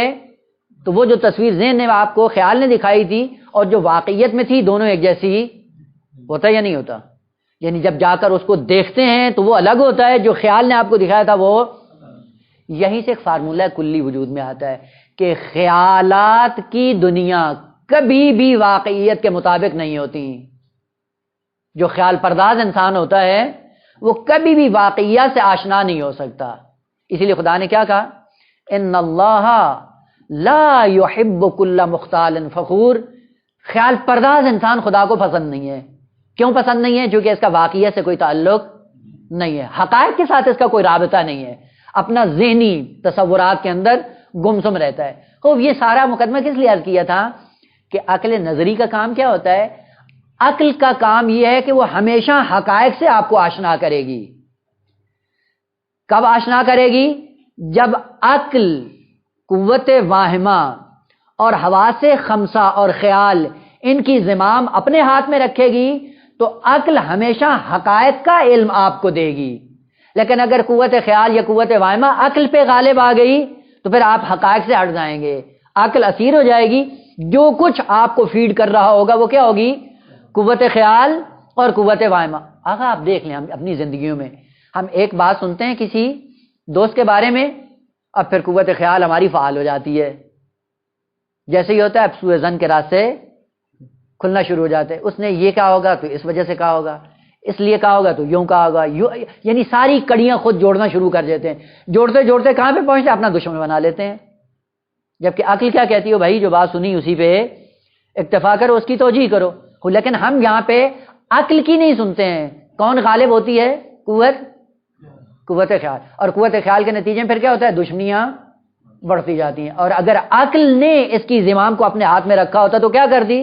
تو وہ جو تصویر ذہن نے آپ کو خیال نے دکھائی تھی اور جو واقعیت میں تھی، دونوں ایک جیسی ہوتا یا نہیں ہوتا؟ یعنی جب جا کر اس کو دیکھتے ہیں تو وہ الگ ہوتا ہے، جو خیال نے آپ کو دکھایا تھا وہ. یہیں سے ایک فارمولہ کلی وجود میں آتا ہے کہ خیالات کی دنیا کبھی بھی واقعیت کے مطابق نہیں ہوتی. جو خیال پرداز انسان ہوتا ہے وہ کبھی بھی واقعیت سے آشنا نہیں ہو سکتا. اسی لیے خدا نے کیا کہا؟ ان اللہ لا يحب كل مختال فخور. خیال پرداز انسان خدا کو پسند نہیں ہے. کیوں پسند نہیں ہے؟ کیونکہ اس کا واقعیت سے کوئی تعلق نہیں ہے، حقائق کے ساتھ اس کا کوئی رابطہ نہیں ہے، اپنا ذہنی تصورات کے اندر گمسم رہتا ہے. خوب یہ سارا مقدمہ کس لیے عرض کیا تھا کہ عقل نظری کا کام کیا ہوتا ہے؟ عقل کا کام یہ ہے کہ وہ ہمیشہ حقائق سے آپ کو آشنا کرے گی. کب آشنا کرے گی؟ جب عقل، قوت واہمہ اور حواس خمسہ اور خیال ان کی زمام اپنے ہاتھ میں رکھے گی تو عقل ہمیشہ حقائق کا علم آپ کو دے گی. لیکن اگر قوت خیال یا قوت واہمہ عقل پہ غالب آ گئی تو پھر آپ حقائق سے ہٹ جائیں گے, عقل اسیر ہو جائے گی. جو کچھ آپ کو فیڈ کر رہا ہوگا وہ کیا ہوگی؟ قوت خیال اور قوت واہمہ. آقا آپ دیکھ لیں, ہم اپنی زندگیوں میں ہم ایک بات سنتے ہیں کسی دوست کے بارے میں, اب پھر قوت خیال ہماری فعال ہو جاتی ہے. جیسے ہی ہوتا ہے اب سوء ظن کے راستے کھلنا شروع ہو جاتے ہیں. اس نے یہ کہا ہوگا تو اس وجہ سے کہا ہوگا, اس لیے کہا ہوگا تو یوں کہا ہوگا, یعنی ساری کڑیاں خود جوڑنا شروع کر دیتے ہیں. جوڑتے جوڑتے کہاں پہ پہنچتے ہیں؟ اپنا دشمن بنا لیتے ہیں. جبکہ عقل کیا کہتی ہے؟ بھائی جو بات سنی اسی پہ اکتفا کرو, اس کی توجیہ کرو. لیکن ہم یہاں پہ عقل کی نہیں سنتے ہیں. کون غالب ہوتی ہے؟ قوت خیال. اور قوت خیال کے نتیجے میں پھر کیا ہوتا ہے؟ دشمنیاں بڑھتی جاتی ہیں. اور اگر عقل نے اس کی زمام کو اپنے ہاتھ میں رکھا ہوتا تو کیا کرتی؟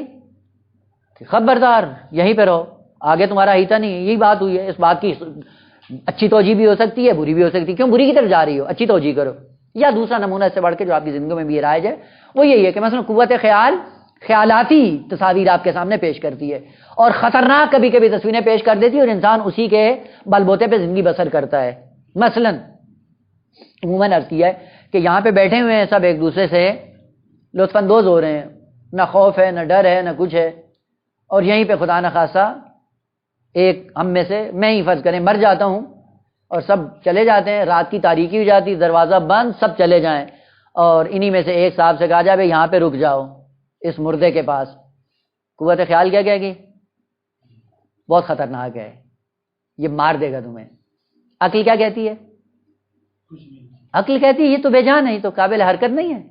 خبردار یہیں پہ رہو, آگے تمہارا ہیتا نہیں. یہی بات ہوئی ہے. اس بات کی اچھی توجیہ بھی ہو سکتی ہے, بری بھی ہو سکتی ہے. کیوں بری کی طرف جا رہی ہو؟ اچھی توجیہ کرو. یا دوسرا نمونہ اس سے بڑھ کے جو آپ کی زندگی میں بھی رائج ہے وہ یہی ہے کہ مثلا قوت خیال خیالاتی تصاویر آپ کے سامنے پیش کرتی ہے اور خطرناک کبھی کبھی تصویریں پیش کر دیتی ہے, اور انسان اسی کے بل بوتے پہ زندگی بسر کرتا ہے. مثلا عموماً عرض کیا ہے کہ یہاں پہ بیٹھے ہوئے ہیں سب ایک دوسرے سے لطف اندوز ہو رہے ہیں, نہ خوف ہے, نہ ڈر ہے, نہ کچھ ہے. اور یہیں پہ خدا نخواستہ ایک ہم میں سے, میں ہی فرض کریں مر جاتا ہوں اور سب چلے جاتے ہیں, رات کی تاریکی ہو جاتی, دروازہ بند, سب چلے جائیں, اور انہی میں سے ایک صاحب سے کہا جائے بھائی یہاں پہ رک جاؤ اس مردے کے پاس. قوت خیال کیا کہے گی؟ بہت خطرناک ہے, یہ مار دے گا تمہیں. عقل کیا کہتی ہے؟ عقل کہتی ہے یہ تو بے جان ہے, یہ تو قابل حرکت نہیں ہے,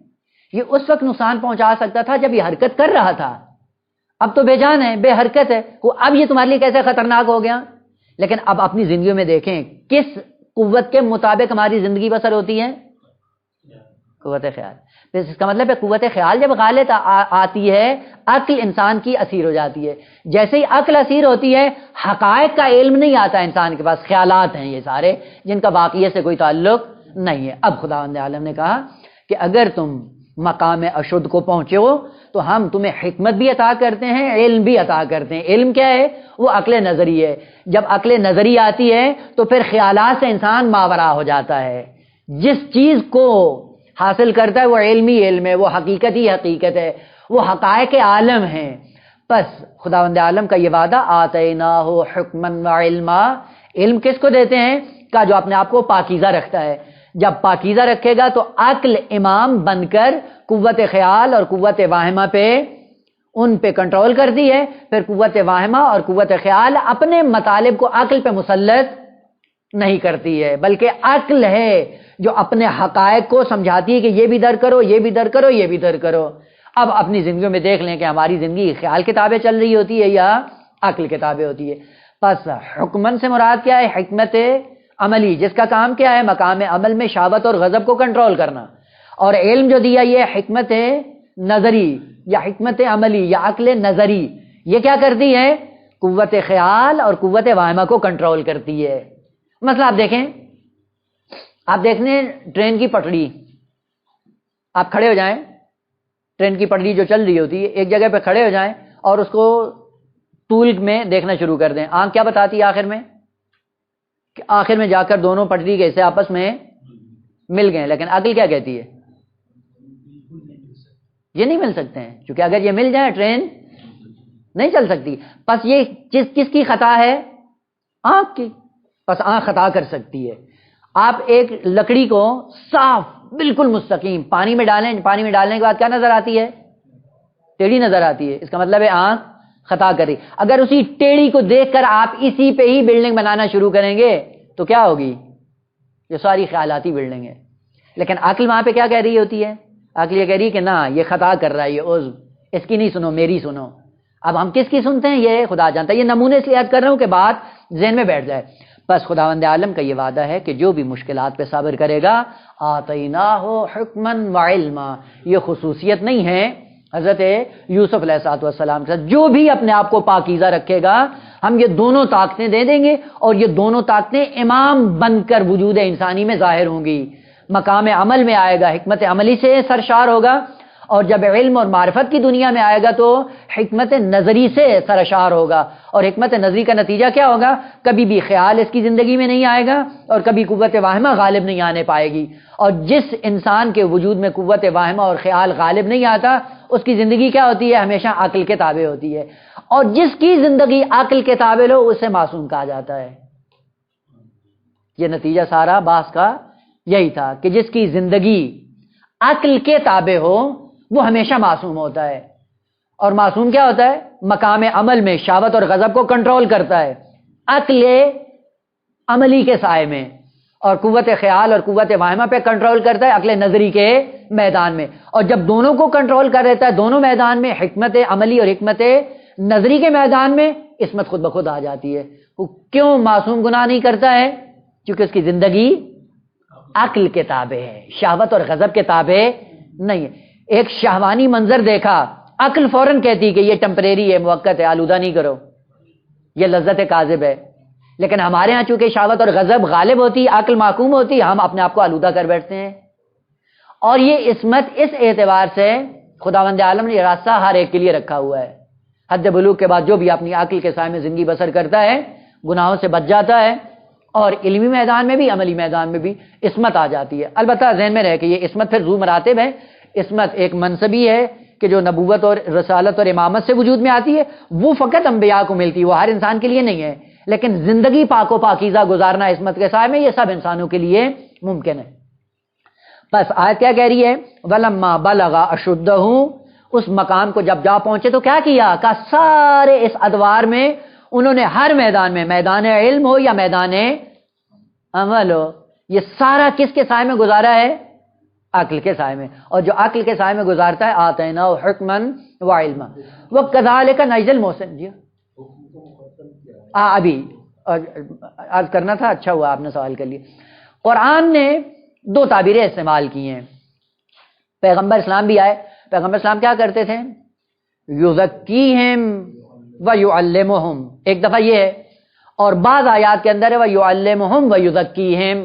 یہ اس وقت نقصان پہنچا سکتا تھا جب یہ حرکت کر رہا تھا, اب تو بے جان ہے, بے حرکت ہے, اب یہ تمہارے لیے کیسے خطرناک ہو گیا. لیکن اب اپنی زندگیوں میں دیکھیں کس قوت کے مطابق ہماری زندگی بسر ہوتی ہے؟ قوت خیال. اس کا مطلب ہے قوت خیال جب غالب آتی ہے عقل انسان کی اسیر ہو جاتی ہے. جیسے ہی عقل اسیر ہوتی ہے حقائق کا علم نہیں آتا انسان کے پاس, خیالات ہیں یہ سارے جن کا واقعے سے کوئی تعلق نہیں ہے. اب خداوند عالم نے کہا کہ اگر تم مقام اشد کو پہنچے ہو تو ہم تمہیں حکمت بھی عطا کرتے ہیں, علم بھی عطا کرتے ہیں. علم کیا ہے؟ وہ عقل نظری ہے. جب عقل نظری آتی ہے تو پھر خیالات سے انسان ماورا ہو جاتا ہے. جس چیز کو حاصل کرتا ہے وہ علمی علم ہے, وہ حقیقت ہی حقیقت ہے, وہ حقائق عالم ہیں. پس خداوند عالم کا یہ وعدہ آتیناہ حکما و علما, علم کس کو دیتے ہیں؟ کہ جو اپنے آپ کو پاکیزہ رکھتا ہے. جب پاکیزہ رکھے گا تو عقل امام بن کر قوت خیال اور قوت واہمہ پہ ان پہ کنٹرول کرتی ہے. پھر قوت واہمہ اور قوت خیال اپنے مطالب کو عقل پہ مسلط نہیں کرتی ہے, بلکہ عقل ہے جو اپنے حقائق کو سمجھاتی ہے کہ یہ بھی در کرو, یہ بھی در کرو, یہ بھی در کرو. اب اپنی زندگیوں میں دیکھ لیں کہ ہماری زندگی خیال کتابیں چل رہی ہوتی ہے یا عقل کتابیں ہوتی ہے. پس حکمن سے مراد کیا ہے؟ حکمت عملی, جس کا کام کیا ہے؟ مقام عمل میں شہوت اور غضب کو کنٹرول کرنا. اور علم جو دیا یہ حکمت نظری یا حکمت عملی یا عقل نظری, یہ کیا کرتی ہے؟ قوت خیال اور قوت واہمہ کو کنٹرول کرتی ہے. مثلا آپ دیکھیں, آپ دیکھنے ٹرین کی پٹڑی, آپ کھڑے ہو جائیں, ٹرین کی پٹڑی جو چل رہی ہوتی ہے ایک جگہ پہ کھڑے ہو جائیں اور اس کو طول میں دیکھنا شروع کر دیں. آنکھ کیا بتاتی ہے آخر میں؟ کہ آخر میں جا کر دونوں پٹری کے حصے آپس میں مل گئے. لیکن عقل کیا کہتی ہے؟ یہ نہیں مل سکتے ہیں, کیونکہ اگر یہ مل جائے ٹرین نہیں چل سکتی. پس یہ کس کی خطا ہے؟ آنکھ کی. پس آنکھ خطا کر سکتی ہے. آپ ایک لکڑی کو صاف بالکل مستقیم پانی میں ڈالیں, پانی میں ڈالنے کے بعد کیا نظر آتی ہے؟ ٹیڑھی نظر آتی ہے. اس کا مطلب ہے آنکھ خطا کری. اگر اسی ٹیڑھی کو دیکھ کر آپ اسی پہ ہی بلڈنگ بنانا شروع کریں گے تو کیا ہوگی؟ یہ ساری خیالاتی بلڈنگ ہے. لیکن عقل وہاں پہ کیا کہہ رہی ہوتی ہے؟ عقل یہ کہہ رہی ہے کہ نہ, یہ خطا کر رہا ہے, یہ عضو, اس کی نہیں سنو, میری سنو. اب ہم کس کی سنتے ہیں یہ خدا جانتا ہے. یہ نمونے سے یاد کر رہا ہوں کہ بات ذہن میں بیٹھ جائے. بس خداوند عالم کا یہ وعدہ ہے کہ جو بھی مشکلات پہ صبر کرے گا آتیناہ حکما و علما. یہ خصوصیت نہیں ہے حضرت یوسف علیہ السلام کے ساتھ, جو بھی اپنے آپ کو پاکیزہ رکھے گا ہم یہ دونوں طاقتیں دے دیں گے اور یہ دونوں طاقتیں امام بن کر وجود انسانی میں ظاہر ہوں گی. مقام عمل میں آئے گا, حکمت عملی سے سرشار ہوگا, اور جب علم اور معرفت کی دنیا میں آئے گا تو حکمت نظری سے سرشار ہوگا، اور حکمت نظری کا نتیجہ کیا ہوگا؟ کبھی بھی خیال اس کی زندگی میں نہیں آئے گا اور کبھی قوت واہمہ غالب نہیں آنے پائے گی، اور جس انسان کے وجود میں قوت واہمہ اور خیال غالب نہیں آتا اس کی زندگی کیا ہوتی ہے؟ ہمیشہ عقل کے تابع ہوتی ہے، اور جس کی زندگی عقل کے تابع ہو اسے معصوم کہا جاتا ہے۔ یہ نتیجہ سارا بحث کا یہی تھا کہ جس کی زندگی عقل کے تابع ہو وہ ہمیشہ معصوم ہوتا ہے، اور معصوم کیا ہوتا ہے؟ مقام عمل میں شہوت اور غضب کو کنٹرول کرتا ہے عقل عملی کے سائے میں، اور قوت خیال اور قوت واہمہ پہ کنٹرول کرتا ہے عقل نظری کے میدان میں، اور جب دونوں کو کنٹرول کر رہتا ہے دونوں میدان میں، حکمت عملی اور حکمت نظری کے میدان میں، عصمت خود بخود آ جاتی ہے۔ وہ کیوں معصوم گناہ نہیں کرتا ہے؟ کیونکہ اس کی زندگی عقل کے تابع ہے، شہوت اور غضب کے تابع نہیں ہے۔ ایک شہوانی منظر دیکھا، عقل فوراً کہتی کہ یہ ٹیمپریری ہے، موقت ہے، آلودہ نہیں کرو، یہ لذت کاذب ہے، لیکن ہمارے ہاں چونکہ شہوت اور غضب غالب ہوتی، عقل محکوم ہوتی، ہم اپنے آپ کو آلودہ کر بیٹھتے ہیں۔ اور یہ عصمت اس اعتبار سے خداوند عالم نے یہ راستہ ہر ایک کے لیے رکھا ہوا ہے، حد بلوغ کے بعد جو بھی اپنی عقل کے سائے میں زندگی بسر کرتا ہے گناہوں سے بچ جاتا ہے، اور علمی میدان میں بھی عملی میدان میں بھی عصمت آ جاتی ہے۔ البتہ ذہن میں رہے کہ یہ عصمت پھر ذو مراتب ہے، عصمت ایک منصبی ہے کہ جو نبوت اور رسالت اور امامت سے وجود میں آتی ہے، وہ فقط انبیاء کو ملتی ہے، وہ ہر انسان کے لیے نہیں ہے، لیکن زندگی پاک و پاکیزہ گزارنا عصمت کے سائے میں یہ سب انسانوں کے لیے ممکن ہے۔ بس آیت کیا کہہ رہی ہے؟ وَلَمَّا بَلَغَ أَشُدَّهُ، اس مقام کو جب جا پہنچے تو کیا کیا؟ کہ سارے اس ادوار میں انہوں نے ہر میدان میں، میدان علم ہو یا میدان عمل ہو، یہ سارا کس کے سائے میں گزارا ہے؟ عقل کے سائے میں، اور جو عقل کے سائے میں گزارتا ہے آتیناہ حکمن و علما وکذالک نجزی المحسنین۔ جی ابھی عرض کرنا تھا، اچھا ہوا آپ نے سوال کر لیا۔ قرآن نے دو تعبیریں استعمال کی ہیں، پیغمبر اسلام بھی آئے، پیغمبر اسلام کیا کرتے تھے؟ یزکیہم ویعلمہم، ایک دفعہ یہ ہے، اور بعض آیات کے اندر ہے ویعلمہم ویزکیہم،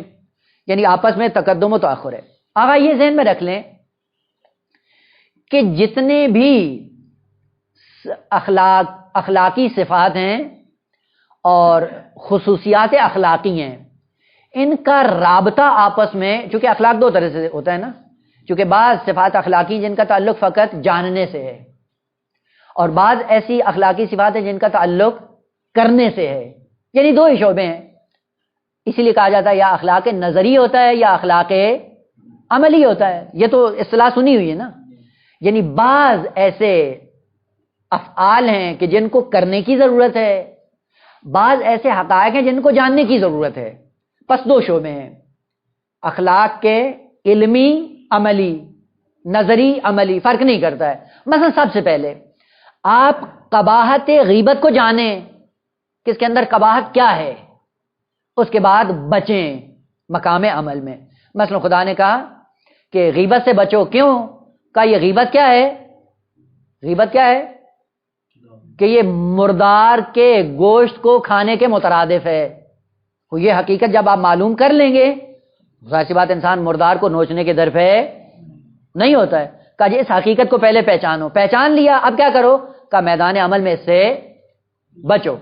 یعنی آپس میں تقدم و تاخر ہے۔ آقا یہ ذہن میں رکھ لیں کہ جتنے بھی اخلاقی صفات ہیں اور خصوصیات اخلاقی ہیں، ان کا رابطہ آپس میں، چونکہ اخلاق دو طرح سے ہوتا ہے نا، چونکہ بعض صفات اخلاقی جن کا تعلق فقط جاننے سے ہے، اور بعض ایسی اخلاقی صفات ہیں جن کا تعلق کرنے سے ہے، یعنی دو ہی شعبے ہیں، اسی لیے کہا جاتا ہے یا اخلاق نظری ہوتا ہے یا اخلاق عملی ہوتا ہے، یہ تو اصطلاح سنی ہوئی ہے نا۔ یعنی بعض ایسے افعال ہیں کہ جن کو کرنے کی ضرورت ہے، بعض ایسے حقائق ہیں جن کو جاننے کی ضرورت ہے، پس دو شعبے ہیں، اخلاق کے علمی عملی، نظری عملی، فرق نہیں کرتا ہے۔ مثلا سب سے پہلے آپ قباحت غیبت کو جانیں کہ اس کے اندر قباحت کیا ہے، اس کے بعد بچیں مقام عمل میں۔ مثلا خدا نے کہا کہ غیبت سے بچو، کیوں؟ کہا یہ غیبت کیا ہے؟ غیبت کیا ہے؟ کہ یہ مردار کے گوشت کو کھانے کے مترادف ہے۔ یہ حقیقت جب آپ معلوم کر لیں گے، ظاہر سی بات انسان مردار کو نوچنے کے در پہ نہیں ہوتا ہے۔ کہا جی اس حقیقت کو پہلے پہچانو، پہچان لیا، اب کیا کرو؟ کہا میدان عمل میں اس سے بچو۔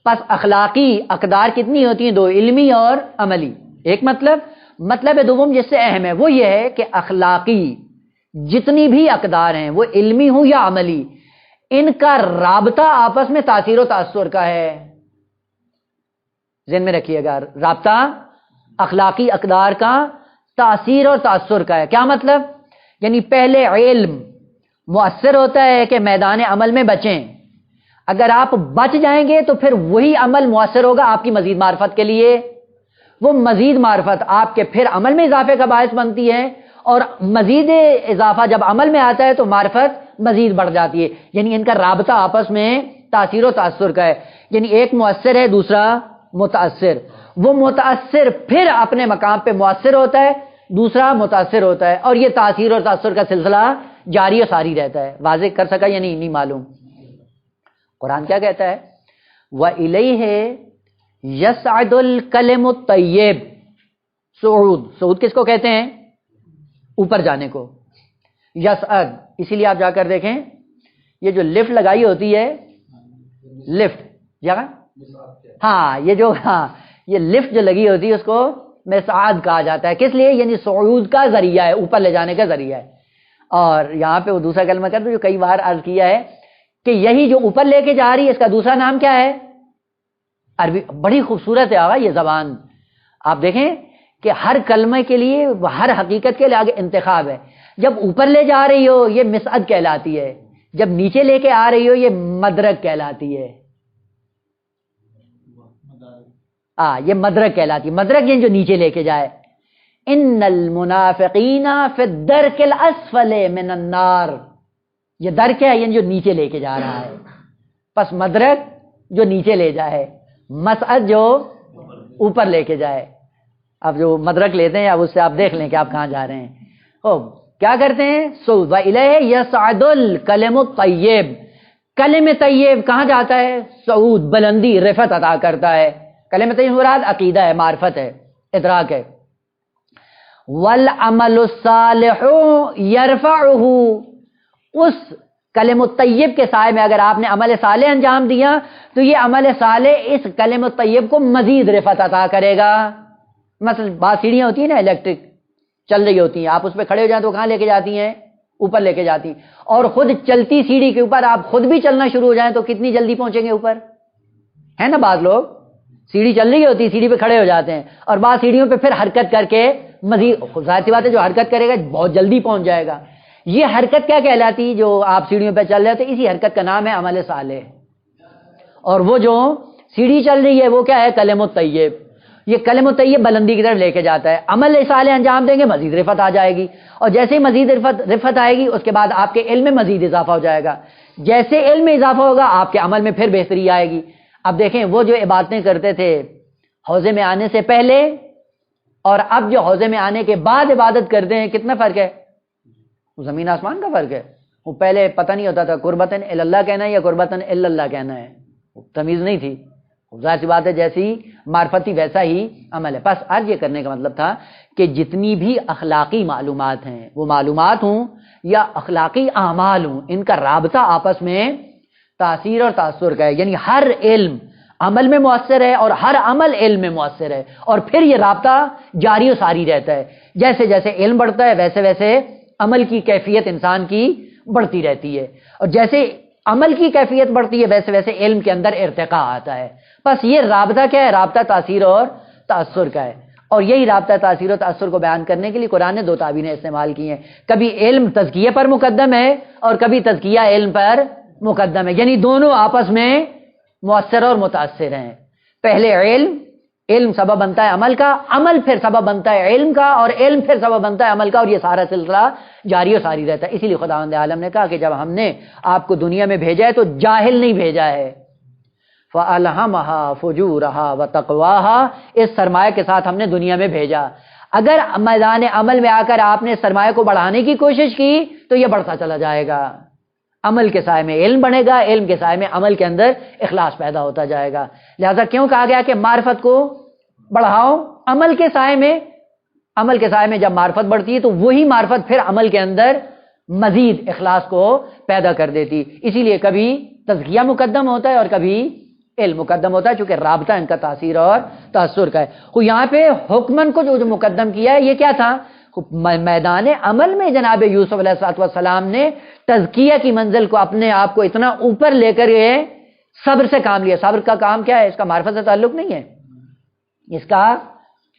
پس اخلاقی اقدار کتنی ہوتی ہیں؟ دو، علمی اور عملی۔ ایک مطلب دوم جس سے اہم ہے وہ یہ ہے کہ اخلاقی جتنی بھی اقدار ہیں وہ علمی ہوں یا عملی، ان کا رابطہ آپس میں تاثیر و تاثر کا ہے۔ ذہن میں رکھیے گا، رابطہ اخلاقی اقدار کا تاثیر اور تاثر کا ہے۔ کیا مطلب؟ یعنی پہلے علم مؤثر ہوتا ہے کہ میدان عمل میں بچیں، اگر آپ بچ جائیں گے تو پھر وہی عمل مؤثر ہوگا آپ کی مزید معرفت کے لیے، وہ مزید معرفت آپ کے پھر عمل میں اضافے کا باعث بنتی ہے، اور مزید اضافہ جب عمل میں آتا ہے تو معرفت مزید بڑھ جاتی ہے۔ یعنی ان کا رابطہ آپس میں تاثیر و تاثر کا ہے، یعنی ایک مؤثر ہے دوسرا متاثر، وہ متاثر پھر اپنے مقام پہ مؤثر ہوتا ہے، دوسرا متاثر ہوتا ہے، اور یہ تاثیر اور تاثر کا سلسلہ جاری و ساری رہتا ہے۔ واضح کر سکا یا نہیں معلوم؟ قرآن کیا کہتا ہے؟ وَإِلَيْهِ يَصْعَدُ الْكَلِمُ الطَّيِّبُ، صعود کس کو کہتے ہیں؟ اوپر جانے کو۔ یسعد، اسی لیے آپ جا کر دیکھیں یہ جو لفٹ لگائی ہوتی ہے، لفٹ جگہ، ہاں یہ جو، ہاں یہ لفٹ جو لگی ہوتی ہے اس کو مسعد کہا جاتا ہے. کس لیے؟ یعنی صعود کا ذریعہ ہے، اوپر لے جانے کا ذریعہ ہے. اور یہاں پہ وہ دوسرا کلمہ کر دو جو کئی بار عرض کیا ہے کہ یہی جو اوپر لے کے جا رہی ہے اس کا دوسرا نام کیا ہے؟ عربی. بڑی خوبصورت ہے آقا یہ زبان. آپ دیکھیں کہ ہر کلمے کے لیے، ہر حقیقت کے لیے آگے انتخاب ہے. جب اوپر لے جا رہی ہو یہ مسعد کہلاتی ہے، جب نیچے لے کے آ رہی ہو یہ مدرک کہلاتی ہے. یہ مدرک کہلاتی ہے. مدرک یہ جو نیچے لے کے جائے. ان المنافقین فی الدرک الاسفل من النار، یہ درک ہے یعنی جو نیچے لے کے جا رہا ہے. پس مدرک جو نیچے لے جائے، مسعد جو اوپر لے کے جائے. اب جو مدرک لیتے ہیں اب اس سے آپ دیکھ لیں کہ آپ کہاں جا رہے ہیں. کیا کرتے ہیں؟ صعود. وَإِلَيْهِ يَصْعَدُ الْكَلِمُ الطَّيِّبُ، کلم طیب کہاں جاتا ہے؟ صعود، بلندی، رفعت عطا کرتا ہے. کلم طیب مراد عقیدہ ہے، معرفت ہے، ادراک ہے. وَالْعَمَلُ الصَّالِحُ يَرْفَعُهُ، اس کلم الطیب کے سائے میں اگر آپ نے عمل صالح انجام دیا تو یہ عمل صالح اس کلم الطیب کو مزید رفعت عطا کرے گا. مثلا بعض سیڑھیاں ہوتی ہیں نا الیکٹرک چل رہی ہوتی ہیں، آپ اس پہ کھڑے ہو جائیں تو کہاں لے کے جاتی ہیں؟ اوپر لے کے جاتی ہیں. اور خود چلتی سیڑھی کے اوپر آپ خود بھی چلنا شروع ہو جائیں تو کتنی جلدی پہنچیں گے اوپر؟ ہے نا بعض لوگ سیڑھی چل رہی ہوتی ہے، سیڑھی پہ کھڑے ہو جاتے ہیں اور بعض سیڑھیوں پہ پھر حرکت کر کے مزید، ظاہر سی بات ہے جو حرکت کرے گا بہت جلدی پہنچ جائے گا. یہ حرکت کیا کہلاتی؟ جو آپ سیڑھیوں پہ چل رہے تھے اسی حرکت کا نام ہے عمل صالح. اور وہ جو سیڑھی چل رہی ہے وہ کیا ہے؟ کلم الطیب. یہ کلم الطیب بلندی کی طرف لے کے جاتا ہے. عمل صالح انجام دیں گے مزید رفعت آ جائے گی، اور جیسے ہی مزید رفعت آئے گی اس کے بعد آپ کے علم میں مزید اضافہ ہو جائے گا. جیسے علم میں اضافہ ہوگا آپ کے عمل میں پھر بہتری آئے گی. اب دیکھیں وہ جو عبادتیں کرتے تھے حوضے میں آنے سے پہلے اور اب جو حوضے میں آنے کے بعد عبادت کرتے ہیں کتنا فرق ہے؟ زمین آسمان کا فرق ہے. وہ پہلے پتہ نہیں ہوتا تھا قربتاً الی اللہ کہنا ہے یا قربتاً الی اللہ کہنا ہے، تمیز نہیں تھی. ظاہر سی بات ہے جیسی معرفتی ویسا ہی عمل ہے. بس عرض یہ کرنے کا مطلب تھا کہ جتنی بھی اخلاقی معلومات ہیں، وہ معلومات ہوں یا اخلاقی اعمال ہوں، ان کا رابطہ آپس میں تاثیر اور تاثر کا ہے. یعنی ہر علم عمل میں مؤثر ہے اور ہر عمل علم میں مؤثر ہے، اور پھر یہ رابطہ جاری و ساری رہتا ہے. جیسے جیسے علم بڑھتا ہے ویسے ویسے عمل کی کیفیت انسان کی بڑھتی رہتی ہے، اور جیسے عمل کی کیفیت بڑھتی ہے ویسے ویسے علم کے اندر ارتقاء آتا ہے. بس یہ رابطہ کیا ہے؟ رابطہ تاثیر اور تاثر کا ہے. اور یہی رابطہ تاثیر و تاثر کو بیان کرنے کے لیے قرآن نے دو تعبیریں استعمال کی ہیں. کبھی علم تزکیہ پر مقدم ہے اور کبھی تزکیہ علم پر مقدم ہے، یعنی دونوں آپس میں مؤثر اور متاثر ہیں. پہلے علم سبب بنتا ہے عمل کا، عمل پھر سبب بنتا ہے علم کا، اور علم پھر سبب بنتا ہے عمل کا، اور یہ سارا سلسلہ جاری و ساری رہتا ہے. اسی لیے خداوند عالم نے کہا کہ جب ہم نے آپ کو دنیا میں بھیجا ہے تو جاہل نہیں بھیجا ہے. فَأَلْهَمَهَا فُجُورَهَا وَتَقْوَاهَا، اس سرمایہ کے ساتھ ہم نے دنیا میں بھیجا. اگر میدان عمل میں آ کر آپ نے سرمایہ کو بڑھانے کی کوشش کی تو یہ بڑھتا چلا جائے گا. عمل کے سائے میں علم بڑھے گا، علم کے سائے میں عمل کے اندر اخلاص پیدا ہوتا جائے گا. لہذا کیوں کہا گیا کہ معرفت کو بڑھاؤ؟ عمل کے سائے میں جب معرفت بڑھتی ہے تو وہی معرفت پھر عمل کے اندر مزید اخلاص کو پیدا کر دیتی. اسی لیے کبھی تزکیہ مقدم ہوتا ہے اور کبھی علم مقدم ہوتا ہے، چونکہ رابطہ ان کا تاثیر اور تاثر کا ہے. یہاں پہ حکمن کو جو مقدم کیا ہے یہ کیا تھا؟ میدان عمل میں جناب یوسف علیہ السلام نے تزکیہ کی منزل کو اپنے آپ کو اتنا اوپر لے کر یہ صبر سے کام لیا. صبر کا کام کیا ہے؟ اس کا معرفت سے تعلق نہیں ہے، اس کا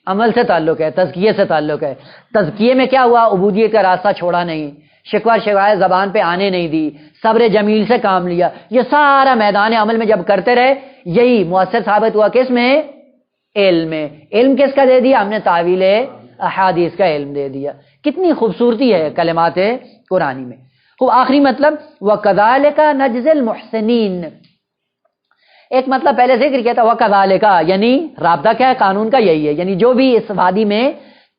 عمل سے تعلق ہے، تزکیے سے تعلق ہے. تزکیے میں کیا ہوا؟ عبودیت کا راستہ چھوڑا نہیں، شکوہ شکایت زبان پہ آنے نہیں دی، صبر جمیل سے کام لیا. یہ سارا میدان عمل میں جب کرتے رہے یہی مؤثر ثابت ہوا. کس میں؟ علم میں. علم کس کا دے دیا؟ ہم نے تعویل احادیث کا علم دے دیا. کتنی خوبصورتی ہے کلمات قرآنی میں. خوب آخری مطلب وَكَذَلِكَ نَجْزِي الْمُحْسِنِينَ، ایک مطلب پہلے ذکر کیا تھا وَكَذَلِكَ، یعنی رابطہ کیا ہے؟ قانون کا یہی ہے. یعنی جو بھی اس وادی میں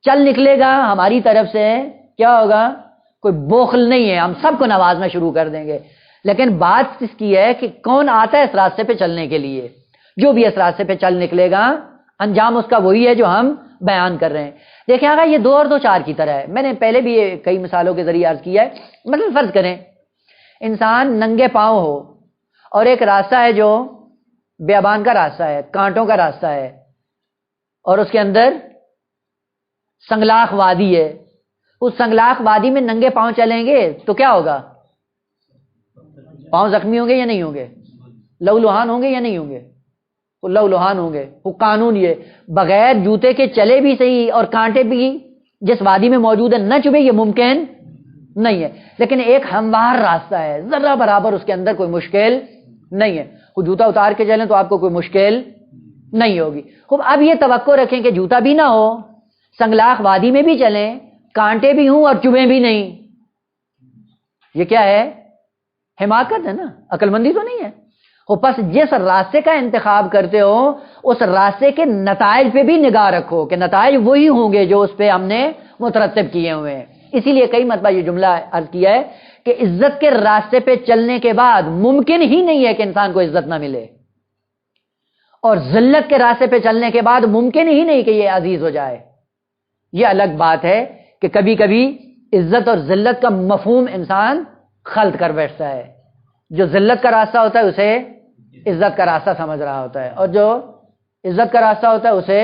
چل نکلے گا ہماری طرف سے کیا ہوگا؟ کوئی بخل نہیں ہے، ہم سب کو نوازنا شروع کر دیں گے. لیکن بات اس کی ہے کہ کون آتا ہے اس راستے پہ چلنے کے لیے؟ جو بھی اس راستے پہ چل نکلے گا انجام اس کا وہی ہے جو ہم بیان کر رہے ہیں. دیکھیں آقا یہ 2 اور 2 4 کی طرح ہے. میں نے پہلے بھی کئی مثالوں کے ذریعے عرض کیا ہے. مثلا فرض کریں انسان ننگے پاؤں ہو اور ایک راستہ ہے جو بیابان کا راستہ ہے, کانٹوں کا راستہ ہے, اور اس کے اندر سنگلاخ وادی ہے. اس سنگلاخ وادی میں ننگے پاؤں چلیں گے تو کیا ہوگا؟ پاؤں زخمی ہوں گے یا نہیں ہوں گے؟ لہولہان ہوں گے یا نہیں ہوں گے؟ لہولہان ہوں گے. وہ قانون یہ بغیر جوتے کے چلے بھی صحیح اور کانٹے بھی جس وادی میں موجود ہے نہ چبھے, یہ ممکن نہیں ہے. لیکن ایک ہموار راستہ ہے, ذرہ برابر اس کے اندر کوئی مشکل نہیں ہے. وہ جوتا اتار کے چلیں تو آپ کو کوئی مشکل نہیں ہوگی. خوب اب یہ توقع رکھیں کہ جوتا بھی نہ ہو, سنگلاخ وادی میں بھی چلیں, کانٹے بھی ہوں اور چبھیں بھی نہیں. یہ کیا ہے؟ حماقت ہے نا, عقل مندی تو نہیں ہے. پس جس راستے کا انتخاب کرتے ہو اس راستے کے نتائج پہ بھی نگاہ رکھو کہ نتائج وہی ہوں گے جو اس پہ ہم نے مترتب کیے ہوئے ہیں. اسی لیے کئی مرتبہ یہ جملہ عرض کیا ہے کہ عزت کے راستے پہ چلنے کے بعد ممکن ہی نہیں ہے کہ انسان کو عزت نہ ملے, اور ذلت کے راستے پہ چلنے کے بعد ممکن ہی نہیں کہ یہ عزیز ہو جائے. یہ الگ بات ہے کہ کبھی کبھی عزت اور ذلت کا مفہوم انسان خلط کر بیٹھتا ہے. جو ذلت کا راستہ ہوتا ہے اسے عزت کا راستہ سمجھ رہا ہوتا ہے, اور جو عزت کا راستہ ہوتا ہے اسے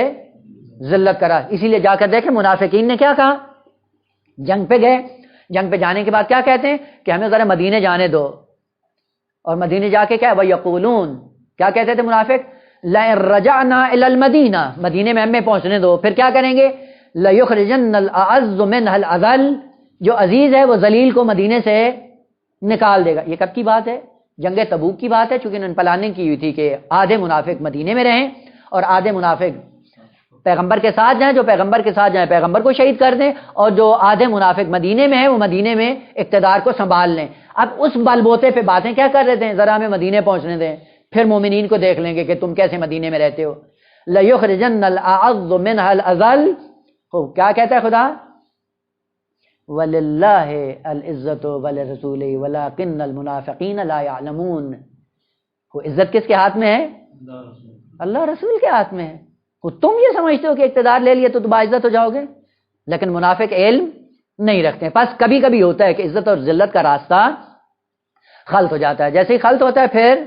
ذلت کا راستہ. اسی لیے جا کر دیکھیں منافقین نے کیا کہا, جنگ پہ گئے, جنگ پہ جانے کے بعد کیا کہتے ہیں کہ ہمیں ذرا مدینے جانے دو, اور مدینے جا کے کیا وَيَقُولُونَ کیا کہتے تھے منافق, لَئِن رَجَعْنَا إِلَى الْمَدِينَةِ مدینے میں ہمیں پہنچنے دو. پھر کیا کریں گے, لَيُخْرِجَنَّ الْأَعَزُّ مِنْهَا الْأَذَلَّ جو عزیز ہے وہ ذلیل کو مدینے سے نکال دے گا. یہ کب کی بات ہے؟ جنگ تبوک کی بات ہے, چونکہ انہوں نے پلاننگ کی ہوئی تھی کہ آدھے منافق مدینے میں رہیں اور آدھے منافق پیغمبر کے ساتھ جائیں. جو پیغمبر کے ساتھ جائیں پیغمبر کو شہید کر دیں, اور جو آدھے منافق مدینے میں ہیں وہ مدینے میں اقتدار کو سنبھال لیں. اب اس بل بوتے پہ باتیں کیا کر رہے ہیں, ذرا ہمیں مدینے پہنچنے دیں, پھر مومنین کو دیکھ لیں گے کہ تم کیسے مدینے میں رہتے ہو. لَيُخْرِجَنَّ الْأَعَزُّ مِنْهَا الْأَذَلَّ کیا کہتا ہے خدا, وَلِلَّهِ الْعِزَّةُ وَلِرَسُولِهِ وَلَكِنَّ الْمُنَافِقِينَ لَا يَعْلَمُونَ. وہ عزت کس کے ہاتھ میں ہے؟ اللہ رسول کے ہاتھ میں ہے. تم یہ سمجھتے ہو کہ اقتدار لے لیے تو تم باعزت ہو جاؤ گے, لیکن منافق علم نہیں رکھتے. پس کبھی کبھی ہوتا ہے کہ عزت اور ذلت کا راستہ خلط ہو جاتا ہے. جیسے ہی خلط ہوتا ہے پھر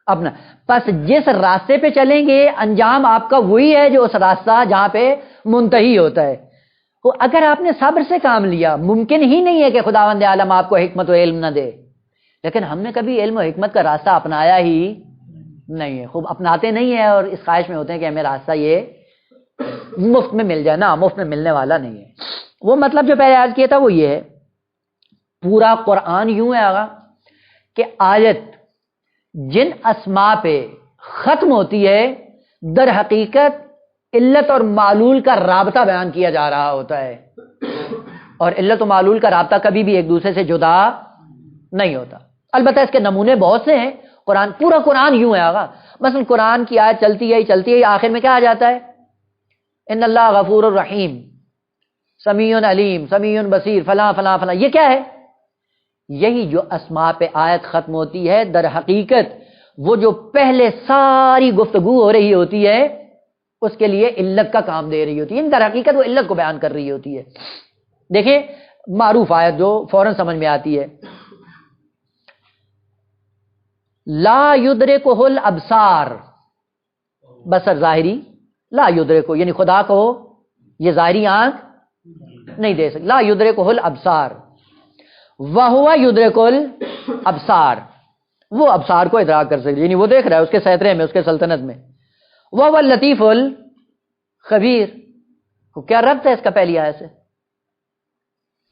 اپنا, پس جس راستے پہ چلیں گے انجام آپ کا وہی ہے جو اس راستہ جہاں پہ منتہی ہوتا ہے. اگر آپ نے صبر سے کام لیا ممکن ہی نہیں ہے کہ خداوند عالم آپ کو حکمت و علم نہ دے, لیکن ہم نے کبھی علم و حکمت کا راستہ اپنایا ہی نہیں ہے. خوب اپناتے نہیں ہیں اور اس خواہش میں ہوتے ہیں کہ ہمیں راستہ یہ مفت میں مل جائے. نہ, مفت میں ملنے والا نہیں ہے. وہ مطلب جو پہلے عرض کیا تھا وہ یہ ہے, پورا قرآن یوں ہے آگا کہ آیت جن اسماء پہ ختم ہوتی ہے در حقیقت علت اور معلول کا رابطہ بیان کیا جا رہا ہوتا ہے, اور علت و معلول کا رابطہ کبھی بھی ایک دوسرے سے جدا نہیں ہوتا. البتہ اس کے نمونے بہت سے ہیں. قرآن, پورا قرآن یوں ہے آگا. مثلا قرآن کی آیت چلتی ہے, آخر میں کیا آ جاتا ہے, ان اللہ غفور الرحیم سمیع علیم سمیع بصیر فلاں فلاں فلاں. یہ کیا ہے؟ یہی جو اسماء پہ آیت ختم ہوتی ہے در حقیقت وہ جو پہلے ساری گفتگو ہو رہی ہوتی ہے اس کے لیے علت کا کام دے رہی ہوتی ہے. در حقیقت وہ علت کو بیان کر رہی ہوتی ہے. دیکھیں معروف آیت جو فوراً سمجھ میں آتی ہے, لا یدرکہ الابصار, بصر ظاہری, لا یدرکہ یعنی خدا کو یہ ظاہری آنکھ نہیں دے سکتی. لا یدرکہ الابصار وہو یدرک الابصار, وہ ابصار کو ادراک کر سکتے, یعنی وہ دیکھ رہا ہے اس کے سیطرے میں, اس کے سلطنت میں. وہ اللطیف الخبیر, کیا ربط ہے اس کا پہلی آیت سے؟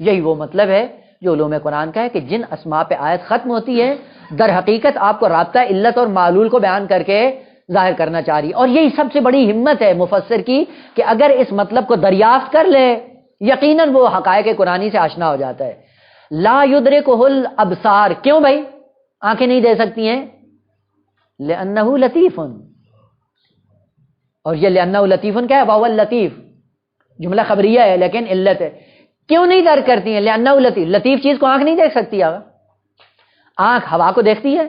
یہی وہ مطلب ہے جو علوم قرآن کا ہے کہ جن اسماء پہ آیت ختم ہوتی ہے در حقیقت آپ کو رابطہ علت اور معلول کو بیان کر کے ظاہر کرنا چاہ رہی ہے. اور یہی سب سے بڑی ہمت ہے مفسر کی کہ اگر اس مطلب کو دریافت کر لے یقیناً وہ حقائق قرآنی سے آشنا ہو جاتا ہے. لا یدرکہ الابصار, کیوں بھائی آنکھیں نہیں دے سکتی ہیں؟ لأنہ لطیف, اور یہ لأنہ لطیف کیا ہے؟ وہو اللطیف جملہ خبریہ ہے لیکن علت ہے. کیوں نہیں درک کرتی ہیں؟ لأنہ لطیف, لطیف چیز کو آنکھ نہیں دیکھ سکتی. آنکھ ہوا کو دیکھتی ہے,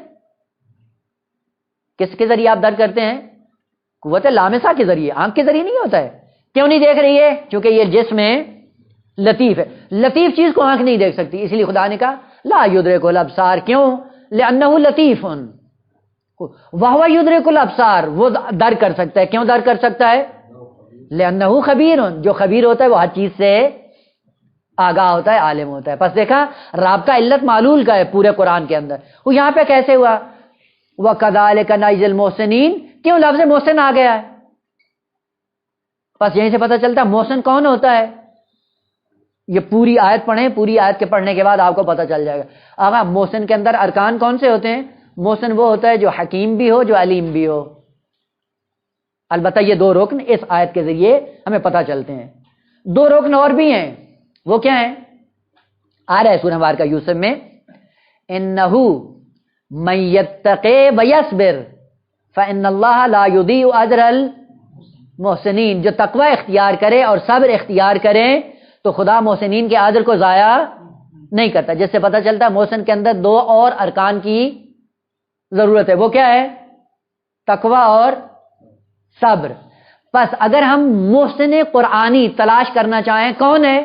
کس کے ذریعے آپ درک کرتے ہیں؟ قوت لامسہ کے ذریعے, آنکھ کے ذریعے نہیں ہوتا ہے. کیوں نہیں دیکھ رہی ہے؟ کیونکہ یہ جسم لطیف ہے، لطیف چیز کو آنکھ نہیں دیکھ سکتی، اس لیے خدا نے کہا لا یدرک الابصار، کیوں؟ لانہ لطیف وہو یدرک الابصار، وہ در کر سکتا ہے، کیوں در کر سکتا ہے؟ لانہ خبیر، جو خبیر ہوتا ہے وہ ہر چیز سے آگاہ ہوتا ہے، عالم ہوتا ہے۔ پس دیکھا رابطہ علت معلول کا ہے پورے قرآن کے اندر، وہ یہاں پہ کیسے ہوا؟ وَكَذَلِكَ نَجْزِي الْمُحْسِنِينَ، کیوں لفظ محسن آ گیا ہے؟ بس یہیں سے پتہ چلتا ہے محسن کون ہوتا ہے۔ یہ پوری آیت پڑھیں، پوری آیت کے پڑھنے کے بعد آپ کو پتہ چل جائے گا۔ آقا محسن کے اندر ارکان کون سے ہوتے ہیں؟ محسن وہ ہوتا ہے جو حکیم بھی ہو، جو علیم بھی ہو۔ البتہ یہ دو رکن اس آیت کے ذریعے ہمیں پتہ چلتے ہیں۔ دو رکن اور بھی ہیں، وہ کیا ہیں؟ آ رہا ہے سورہ بارکہ یوسف میں، انہ من یتقی ویصبر فإن اللہ لا یضیع اجر المحسنین، جو تقوی اختیار کرے اور صبر اختیار کرے تو خدا محسنین کے اجر کو ضائع نہیں کرتا۔ جس سے پتہ چلتا ہے محسن کے اندر دو اور ارکان کی ضرورت ہے، وہ کیا ہے؟ تقوی اور صبر۔ بس اگر ہم محسن قرآنی تلاش کرنا چاہیں، کون ہے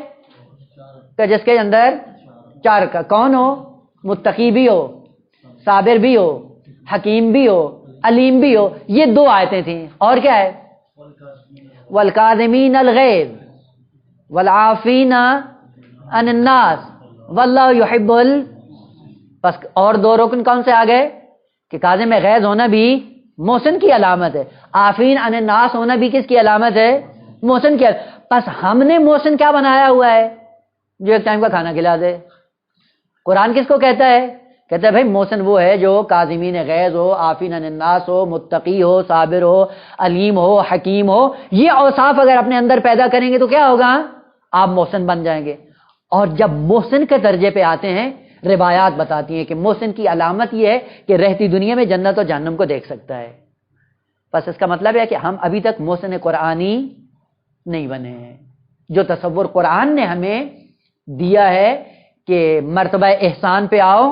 کہ جس کے اندر چار کا کون ہو؟ متقی بھی ہو، صابر بھی ہو، حکیم بھی ہو، علیم بھی ہو۔ یہ دو آیتیں تھیں، اور کیا ہے؟ والکاظمین الغیظ والعافین عن الناس واللہ یحب بس اور دو رکن کون سے آ گئے؟ کہ کاظم غیظ ہونا بھی محسن کی علامت ہے، عافین عن الناس ہونا بھی کس کی علامت ہے؟ محسن کی۔ بس ہم نے محسن کیا بنایا ہوا ہے؟ جو ایک ٹائم کا کھانا کھلا دے۔ قرآن کس کو کہتا ہے؟ کہتا ہے بھائی محسن وہ ہے جو کاظمین غیظ ہو، عافین عن الناس ہو، متقی ہو، صابر ہو، علیم ہو، حکیم ہو۔ یہ اوصاف اگر اپنے اندر پیدا کریں گے تو کیا ہوگا؟ آپ محسن بن جائیں گے۔ اور جب محسن کے درجے پہ آتے ہیں، روایات بتاتی ہیں کہ محسن کی علامت یہ ہے کہ رہتی دنیا میں جنت و جہنم کو دیکھ سکتا ہے۔ بس اس کا مطلب ہے کہ ہم ابھی تک محسن قرآنی نہیں بنے ہیں۔ جو تصور قرآن نے ہمیں دیا ہے کہ مرتبہ احسان پہ آؤ،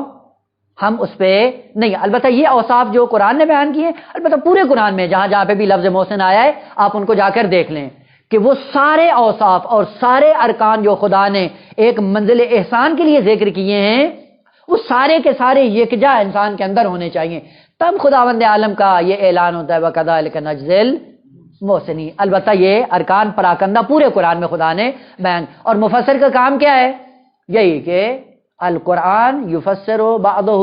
ہم اس پہ نہیں۔ البتہ یہ اوصاف جو قرآن نے بیان کیے ہیں، البتہ پورے قرآن میں جہاں جہاں پہ بھی لفظ محسن آیا ہے آپ ان کو جا کر دیکھ لیں کہ وہ سارے اوصاف اور سارے ارکان جو خدا نے ایک منزل احسان کے لیے ذکر کیے ہیں، وہ سارے کے سارے یکجا انسان کے اندر ہونے چاہیے، تب خداوند عالم کا یہ اعلان ہوتا ہے وَكَذَلِكَ نَجْزِي الْمُحْسِنِينَ۔ البتہ یہ ارکان پراکندہ پورے قرآن میں خدا نے بیان، اور مفسر کا کام کیا ہے؟ یہی کہ القرآن یفسر بعضہ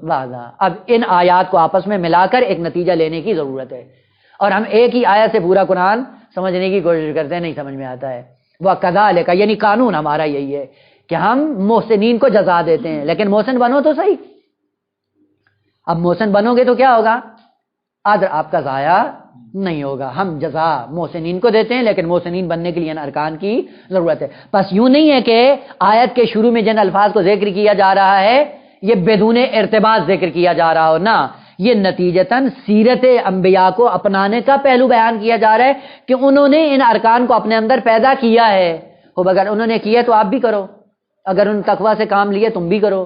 بعضا۔ اب ان آیات کو آپس میں ملا کر ایک نتیجہ لینے کی ضرورت ہے، اور ہم ایک ہی آیت سے پورا قرآن سمجھنے کی کوشش کرتے ہیں، نہیں سمجھ میں آتا ہے۔ وَكَذَلِكَ یعنی قانون ہمارا یہی ہے کہ ہم محسنین کو جزا دیتے ہیں، لیکن محسن بنو تو صحیح۔ اب محسن بنو گے تو کیا ہوگا؟ اجر آپ کا ضائع نہیں ہوگا۔ ہم جزا محسنین کو دیتے ہیں، لیکن محسنین بننے کے لیے ان ارکان کی ضرورت ہے۔ بس یوں نہیں ہے کہ آیت کے شروع میں جن الفاظ کو ذکر کیا جا رہا ہے یہ بدون ارتباط ذکر کیا جا رہا ہو، نہ، یہ نتیجتاً سیرت انبیاء کو اپنانے کا پہلو بیان کیا جا رہا ہے کہ انہوں نے ان ارکان کو اپنے اندر پیدا کیا ہے۔ اگر انہوں نے کیا تو آپ بھی کرو، اگر انہوں نے تقویٰ سے کام لیے تم بھی کرو،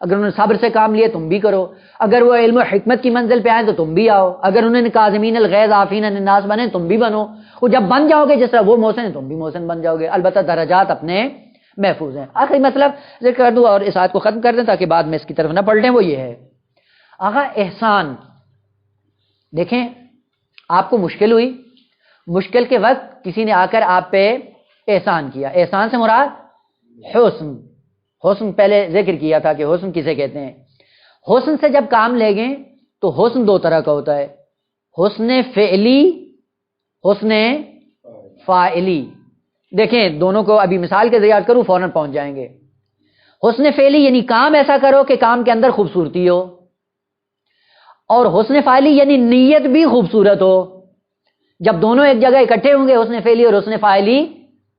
اگر انہوں نے صبر سے کام لیے تم بھی کرو، اگر وہ علم و حکمت کی منزل پہ آئیں تو تم بھی آؤ، اگر انہوں نے کاظمین الغیظ عافین عن الناس بنے تم بھی بنو۔ وہ جب بن جاؤ گے جس طرح وہ محسن ہے تم بھی محسن بن جاؤ گے، البتہ درجات اپنے محفوظ ہیں۔ آخری مطلب ذکر کر دوں اور اس آیت کو ختم کر دیں تاکہ بعد میں اس کی طرف نہ پلٹیں، وہ یہ ہے آقا احسان۔ دیکھیں آپ کو مشکل ہوئی، مشکل کے وقت کسی نے آ کر آپ پہ احسان کیا، احسان سے مراد حسن، حسن پہلے ذکر کیا تھا کہ حسن کسے کہتے ہیں۔ حسن سے جب کام لے گئے تو حسن دو طرح کا ہوتا ہے، حسن فعلی، حسن فاعلی۔ دیکھیں دونوں کو ابھی مثال کے ذریعے کروں فوراً پہنچ جائیں گے۔ حسن فعلی یعنی کام ایسا کرو کہ کام کے اندر خوبصورتی ہو، اور حسن فاعلی یعنی نیت بھی خوبصورت ہو۔ جب دونوں ایک جگہ اکٹھے ہوں گے حسن فعلی اور حسن فاعلی،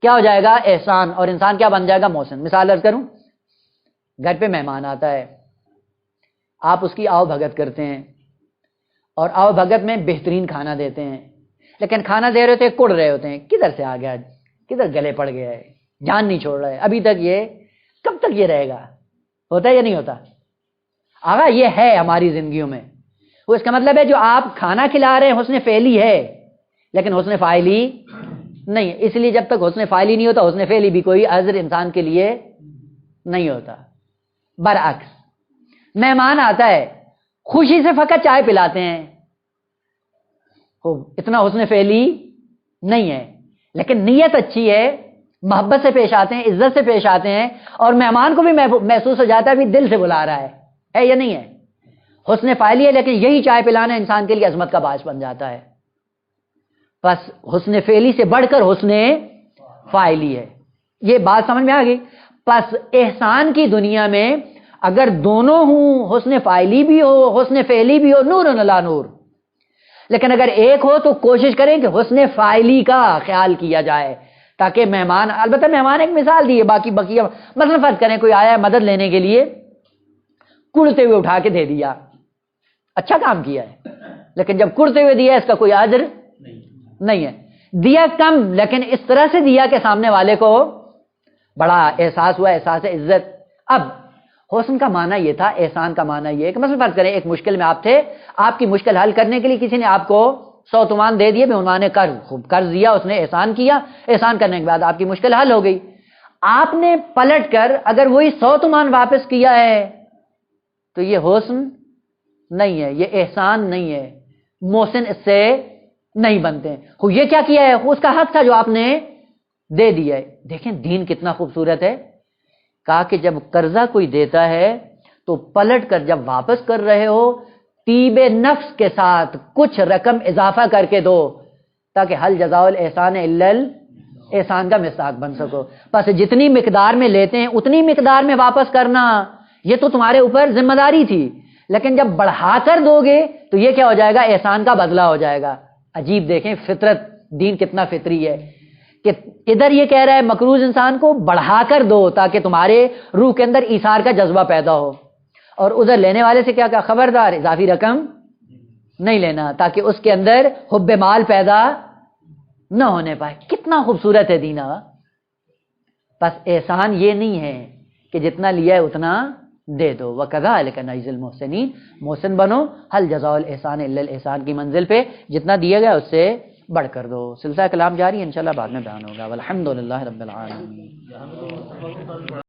کیا ہو جائے گا؟ احسان، اور انسان کیا بن جائے گا؟ محسن۔ مثال عرض کروں، گھر پہ مہمان آتا ہے، آپ اس کی آؤ بھگت کرتے ہیں اور آؤ بھگت میں بہترین کھانا دیتے ہیں، لیکن کھانا دے رہے ہوتے ہیں کڑ رہے ہوتے ہیں، کدھر سے آ گیا، کدھر گلے پڑ گیا ہے، جان نہیں چھوڑ رہا ہے، ابھی تک یہ کب تک یہ رہے گا؟ ہوتا ہے یا نہیں ہوتا؟ آگا یہ ہے ہماری زندگیوں میں۔ وہ اس کا مطلب ہے جو آپ کھانا کھلا رہے ہیں حسن فعلی ہے، لیکن حسن فاعلی نہیں ہے، اس لیے جب تک حسن فعلی نہیں ہوتا حسن فعلی بھی کوئی عذر انسان کے لیے نہیں ہوتا۔ برعکس مہمان آتا ہے، خوشی سے فقط چائے پلاتے ہیں، اتنا حسن فعلی نہیں ہے، لیکن نیت اچھی ہے، محبت سے پیش آتے ہیں، عزت سے پیش آتے ہیں، اور مہمان کو بھی محسوس ہو جاتا ہے بھی دل سے بلا رہا ہے یا نہیں ہے، حسن فعلی ہے، لیکن یہی چائے پلانا انسان کے لیے عظمت کا باعث بن جاتا ہے۔ بس حسن فعلی سے بڑھ کر حسن فاعلی ہے، یہ بات سمجھ میں آ گئی؟ پس احسان کی دنیا میں اگر دونوں ہوں، حسن فاعلی بھی ہو حسن فعلی بھی ہو، نور علی نور، لیکن اگر ایک ہو تو کوشش کریں کہ حسن فاعلی کا خیال کیا جائے، تاکہ مہمان، البتہ مہمان ایک مثال دی ہے، باقی بقیہ مثلا فرض کریں کوئی آیا ہے مدد لینے کے لیے، کڑتے ہوئے اٹھا کے دے دیا، اچھا کام کیا ہے، لیکن جب کڑتے ہوئے دیا اس کا کوئی اجر نہیں ہے، دیا کم لیکن اس طرح سے دیا کہ سامنے والے کو بڑا احساس ہوا، احساس عزت۔ اب حسن کا معنی یہ تھا، احسان کا معنی یہ ہے کہ مثلا فرض کریں ایک مشکل میں آپ تھے، آپ کی مشکل حل کرنے کے لیے کسی نے آپ کو 100 تومان دے دیے بعنوان قرض، خوب قرض دیا، اس نے احسان کیا، احسان کرنے کے بعد آپ کی مشکل حل ہو گئی، آپ نے پلٹ کر اگر وہی 100 تومان واپس کیا ہے تو یہ حسن نہیں ہے، یہ احسان نہیں ہے، محسن اس سے نہیں بنتے۔ یہ کیا کیا ہے؟ اس کا حق تھا جو آپ نے دے دیا ہے۔ دیکھیں دین کتنا خوبصورت ہے، کہا کہ جب قرضہ کوئی دیتا ہے تو پلٹ کر جب واپس کر رہے ہو طیب نفس کے ساتھ کچھ رقم اضافہ کر کے دو، تاکہ حل جزاء الاحسان الا الاحسان کا مصداق بن سکو۔ پس جتنی مقدار میں لیتے ہیں اتنی مقدار میں واپس کرنا یہ تو تمہارے اوپر ذمہ داری تھی، لیکن جب بڑھا کر دو گے تو یہ کیا ہو جائے گا؟ احسان کا بدلہ ہو جائے گا۔ عجیب دیکھیں فطرت، دین کتنا فطری ہے کہ ادھر یہ کہہ رہا ہے مقروض انسان کو بڑھا کر دو تاکہ تمہارے روح کے اندر ایثار کا جذبہ پیدا ہو، اور ادھر لینے والے سے کیا کہا؟ خبردار اضافی رقم نہیں لینا تاکہ اس کے اندر حب مال پیدا نہ ہونے پائے۔ کتنا خوبصورت ہے دین۔ بس احسان یہ نہیں ہے کہ جتنا لیا ہے اتنا دے دو، وَكَذَلِكَ نَجْزِي الْمُحْسِنِينَ، محسن بنو، حل جزاء الاحسان الا الاحسان کی منزل پہ جتنا دیا گیا اس سے بڑھ کر دو۔ سلسلہ کلام جاری ہے، انشاءاللہ بعد میں بیان ہوگا۔ والحمدللہ رب العالمین۔